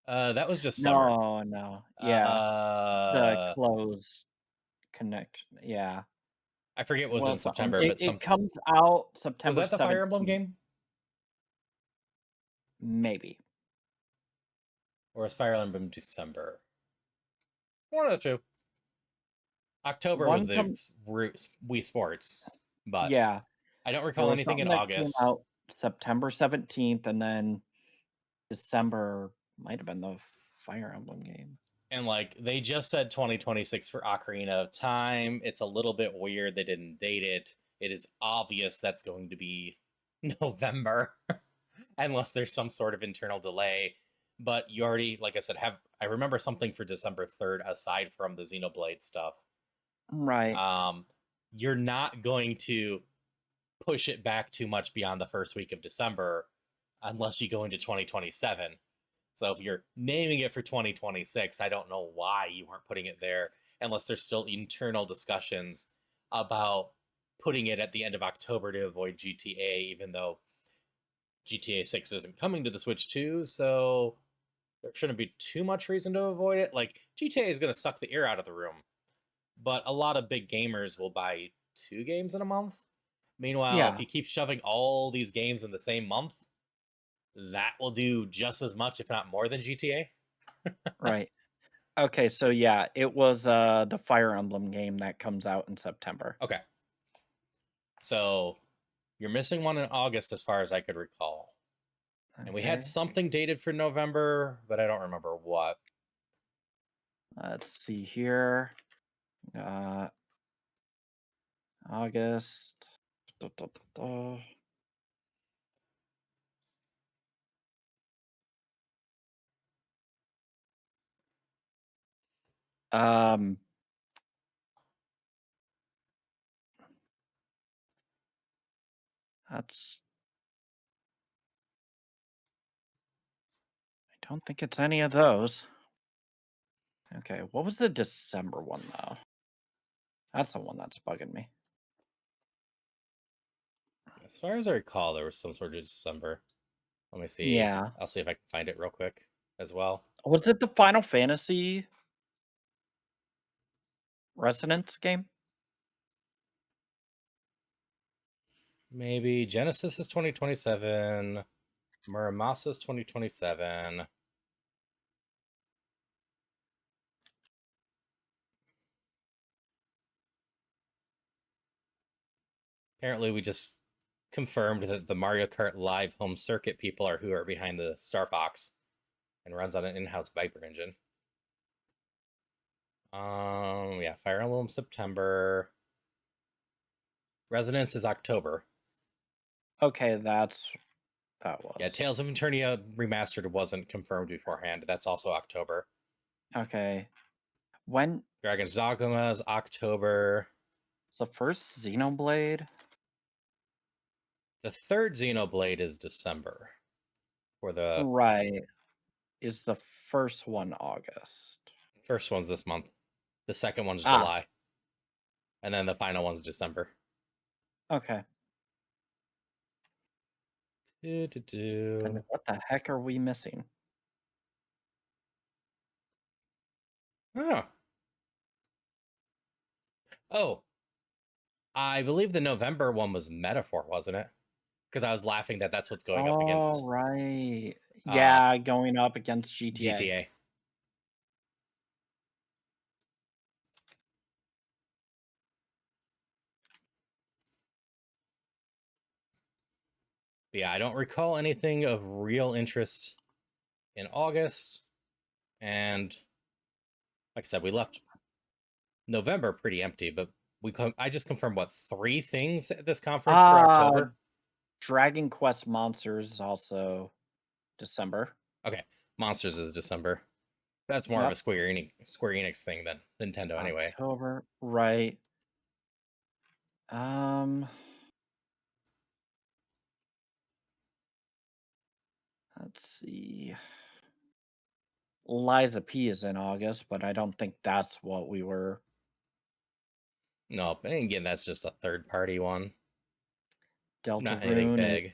That was just summer. No. Yeah. The close connect. Yeah. I forget what was in September, but it comes out September. Was that the 17th. Fire Emblem game? Maybe. Or is Fire Emblem December? One of the two. October was the Wii Sports, but yeah, I don't recall anything in August. September 17th, and then December might have been the Fire Emblem game. And like they just said 2026 for Ocarina of Time. It's a little bit weird they didn't date it. It is obvious that's going to be November unless there's some sort of internal delay. But you already, like I said, I remember something for December 3rd aside from the Xenoblade stuff. Right. You're not going to push it back too much beyond the first week of December unless you go into 2027. So if you're naming it for 2026, I don't know why you weren't putting it there unless there's still internal discussions about putting it at the end of October to avoid GTA, even though GTA 6 isn't coming to the Switch 2, so there shouldn't be too much reason to avoid it. Like, GTA is going to suck the air out of the room, but a lot of big gamers will buy 2 games in a month. Meanwhile, if you keep shoving all these games in the same month, that will do just as much, if not more, than GTA. Right. Okay, so yeah, it was the Fire Emblem game that comes out in September. Okay. So you're missing one in August as far as I could recall. And we had something dated for November, but I don't remember what. Let's see here. August. That's. I don't think it's any of those. Okay, what was the December one though? That's the one that's bugging me. As far as I recall, there was some sort of December. Let me see. Yeah. I'll see if I can find it real quick as well. Was it the Final Fantasy Resonance game? Maybe Genesis is 2027. Muramasa is 2027. Apparently, we just confirmed that the Mario Kart Live home circuit people are who are behind the Star Fox and runs on an in-house Viper engine. Yeah, Fire Emblem September. Resonance is October. Okay, that was. Yeah, Tales of Eternia Remastered wasn't confirmed beforehand. That's also October. Okay. When? Dragon's Dogma is October. It's the first Xenoblade? The third Xenoblade is December. For the Right. Is the first one August? First one's this month. The second one's July. And then the final one's December. Okay. And what the heck are we missing? Oh, I believe the November one was Metaphor, wasn't it? Because I was laughing that's what's going up against. Oh, right. Yeah, going up against GTA. GTA. But yeah, I don't recall anything of real interest in August. And like I said, we left November pretty empty, but I just confirmed, 3 things at this conference for October? Dragon Quest Monsters is also December. Okay, Monsters is December. That's more of a Square Enix thing than Nintendo anyway. October, right. Let's see. Liza P is in August, but I don't think that's what we were. No, and again, that's just a third-party one. Not anything big.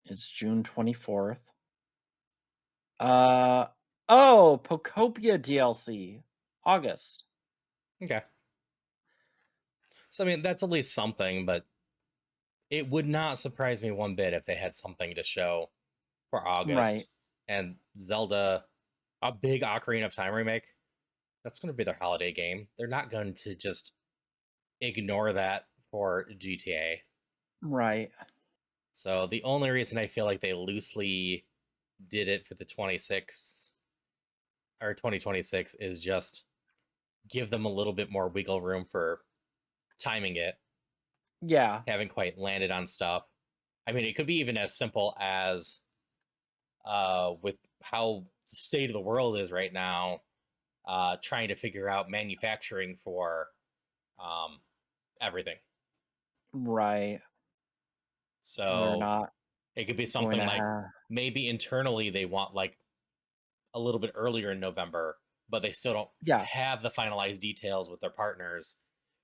It's June 24th. Pocopia DLC, August. Okay. So I mean, that's at least something, but it would not surprise me one bit if they had something to show for August. Right. And Zelda, a big Ocarina of Time remake, that's going to be their holiday game. They're not going to just ignore that for GTA. Right. So the only reason I feel like they loosely did it for the 26th or 2026 is just give them a little bit more wiggle room for timing it. Yeah. Haven't quite landed on stuff. I mean, it could be even as simple as with how the state of the world is right now, trying to figure out manufacturing for everything. Right. So they're not it could be going something to like have. maybe internally they want like a little bit earlier in November, but they still don't Yeah. have the finalized details with their partners,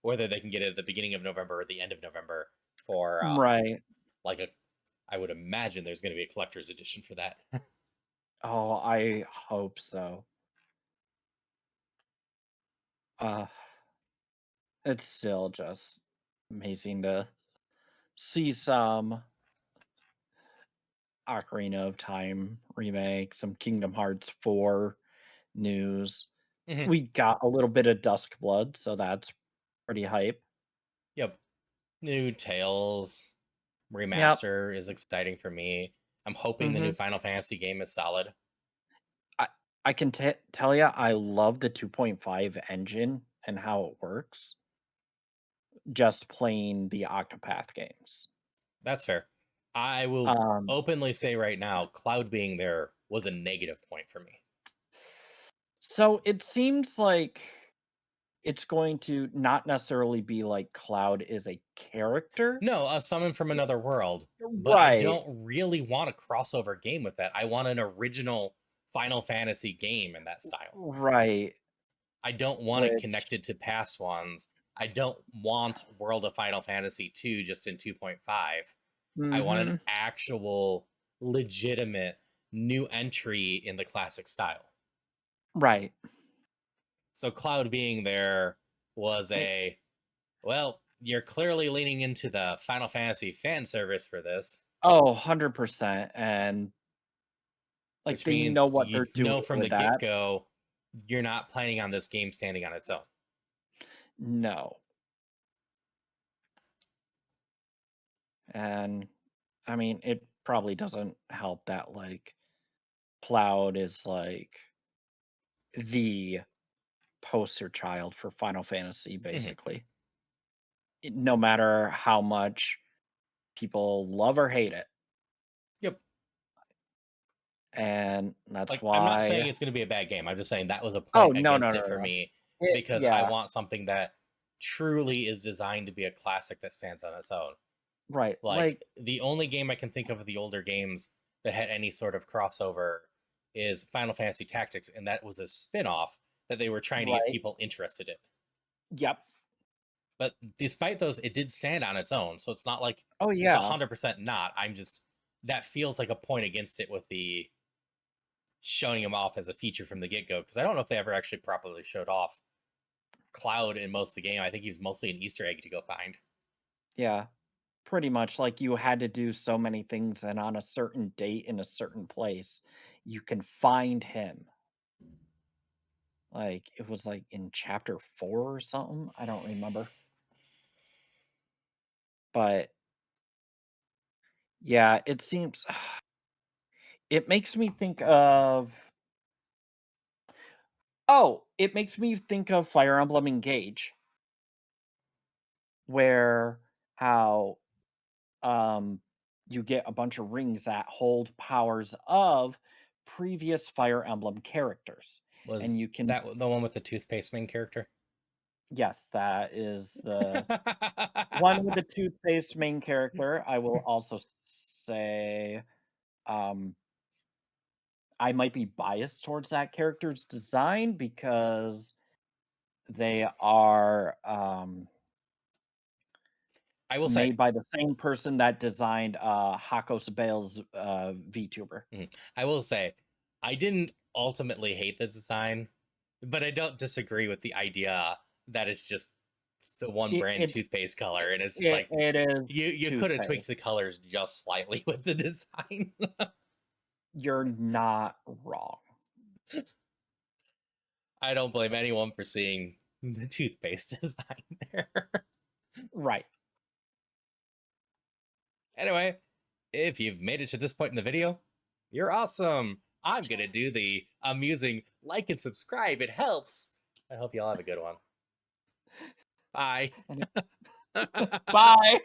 whether they can get it at the beginning of November or the end of November for Right. like a. I would imagine there's going to be a collector's edition for that. Oh, I hope so. It's still just amazing to see some Ocarina of Time remake, some Kingdom Hearts 4 news. Mhm. We got a little bit of Duskblood, so that's pretty hype. Yep. New Tales remaster is exciting for me. I'm hoping the new Final Fantasy game is solid. I can tell you, I love the 2.5 engine and how it works. Just playing the Octopath games. That's fair. I will openly say right now, Cloud being there was a negative point for me. So it seems like it's going to not necessarily be like Cloud is a character. No, a summon from another world. But Right. I don't really want a crossover game with that. I want an original Final Fantasy game in that style. Right. I don't want it connected to past ones. I don't want World of Final Fantasy 2 just in 2.5. I want an actual, legitimate new entry in the classic style. Right. So Cloud being there was well, you're clearly leaning into the Final Fantasy fan service for this. Oh, 100%. And like which they means know what you they're doing know from the with that. get-go, you're not planning on this game standing on its own. No. And I mean, it probably doesn't help that like Cloud is like the poster child for Final Fantasy, basically. No matter how much people love or hate it. Yep. And that's Like, why I'm not saying it's going to be a bad game. I'm just saying that was a Oh, point no, against no, it no, for no. me It because I yeah. want something that truly is designed to be a classic that stands on its own. Right. Like the only game I can think of the older games that had any sort of crossover is Final Fantasy Tactics, and that was a spin-off that they were trying to get people interested in. Yep. But despite those, it did stand on its own, so it's not like Oh, it's yeah. 100% not. I'm just that feels like a point against it with the showing him off as a feature from the get-go, because I don't know if they ever actually properly showed off Cloud in most of the game. I think he was mostly an Easter egg to go find. Yeah. Pretty much like you had to do so many things, and on a certain date in a certain place, you can find him. Like, it was like in chapter 4 or something. I don't remember. But yeah, it seems it makes me think of it makes me think of Fire Emblem Engage. Where how you get a bunch of rings that hold powers of previous Fire Emblem characters. Was and you can that the one with the toothpaste main character? Yes, that is the one with the toothpaste main character. I will also say, I might be biased towards that character's design because they are I will say made by the same person that designed Hako Sabale's VTuber. I will say, I didn't ultimately hate the design, but I don't disagree with the idea that it's just the one brand toothpaste color, and it's just like it is you could have tweaked the colors just slightly with the design. You're not wrong. I don't blame anyone for seeing the toothpaste design there. Right. Anyway, If you've made it to this point in the video, you're awesome. I'm going to do the amusing like and subscribe. It helps. I hope you all have a good one. Bye. Bye.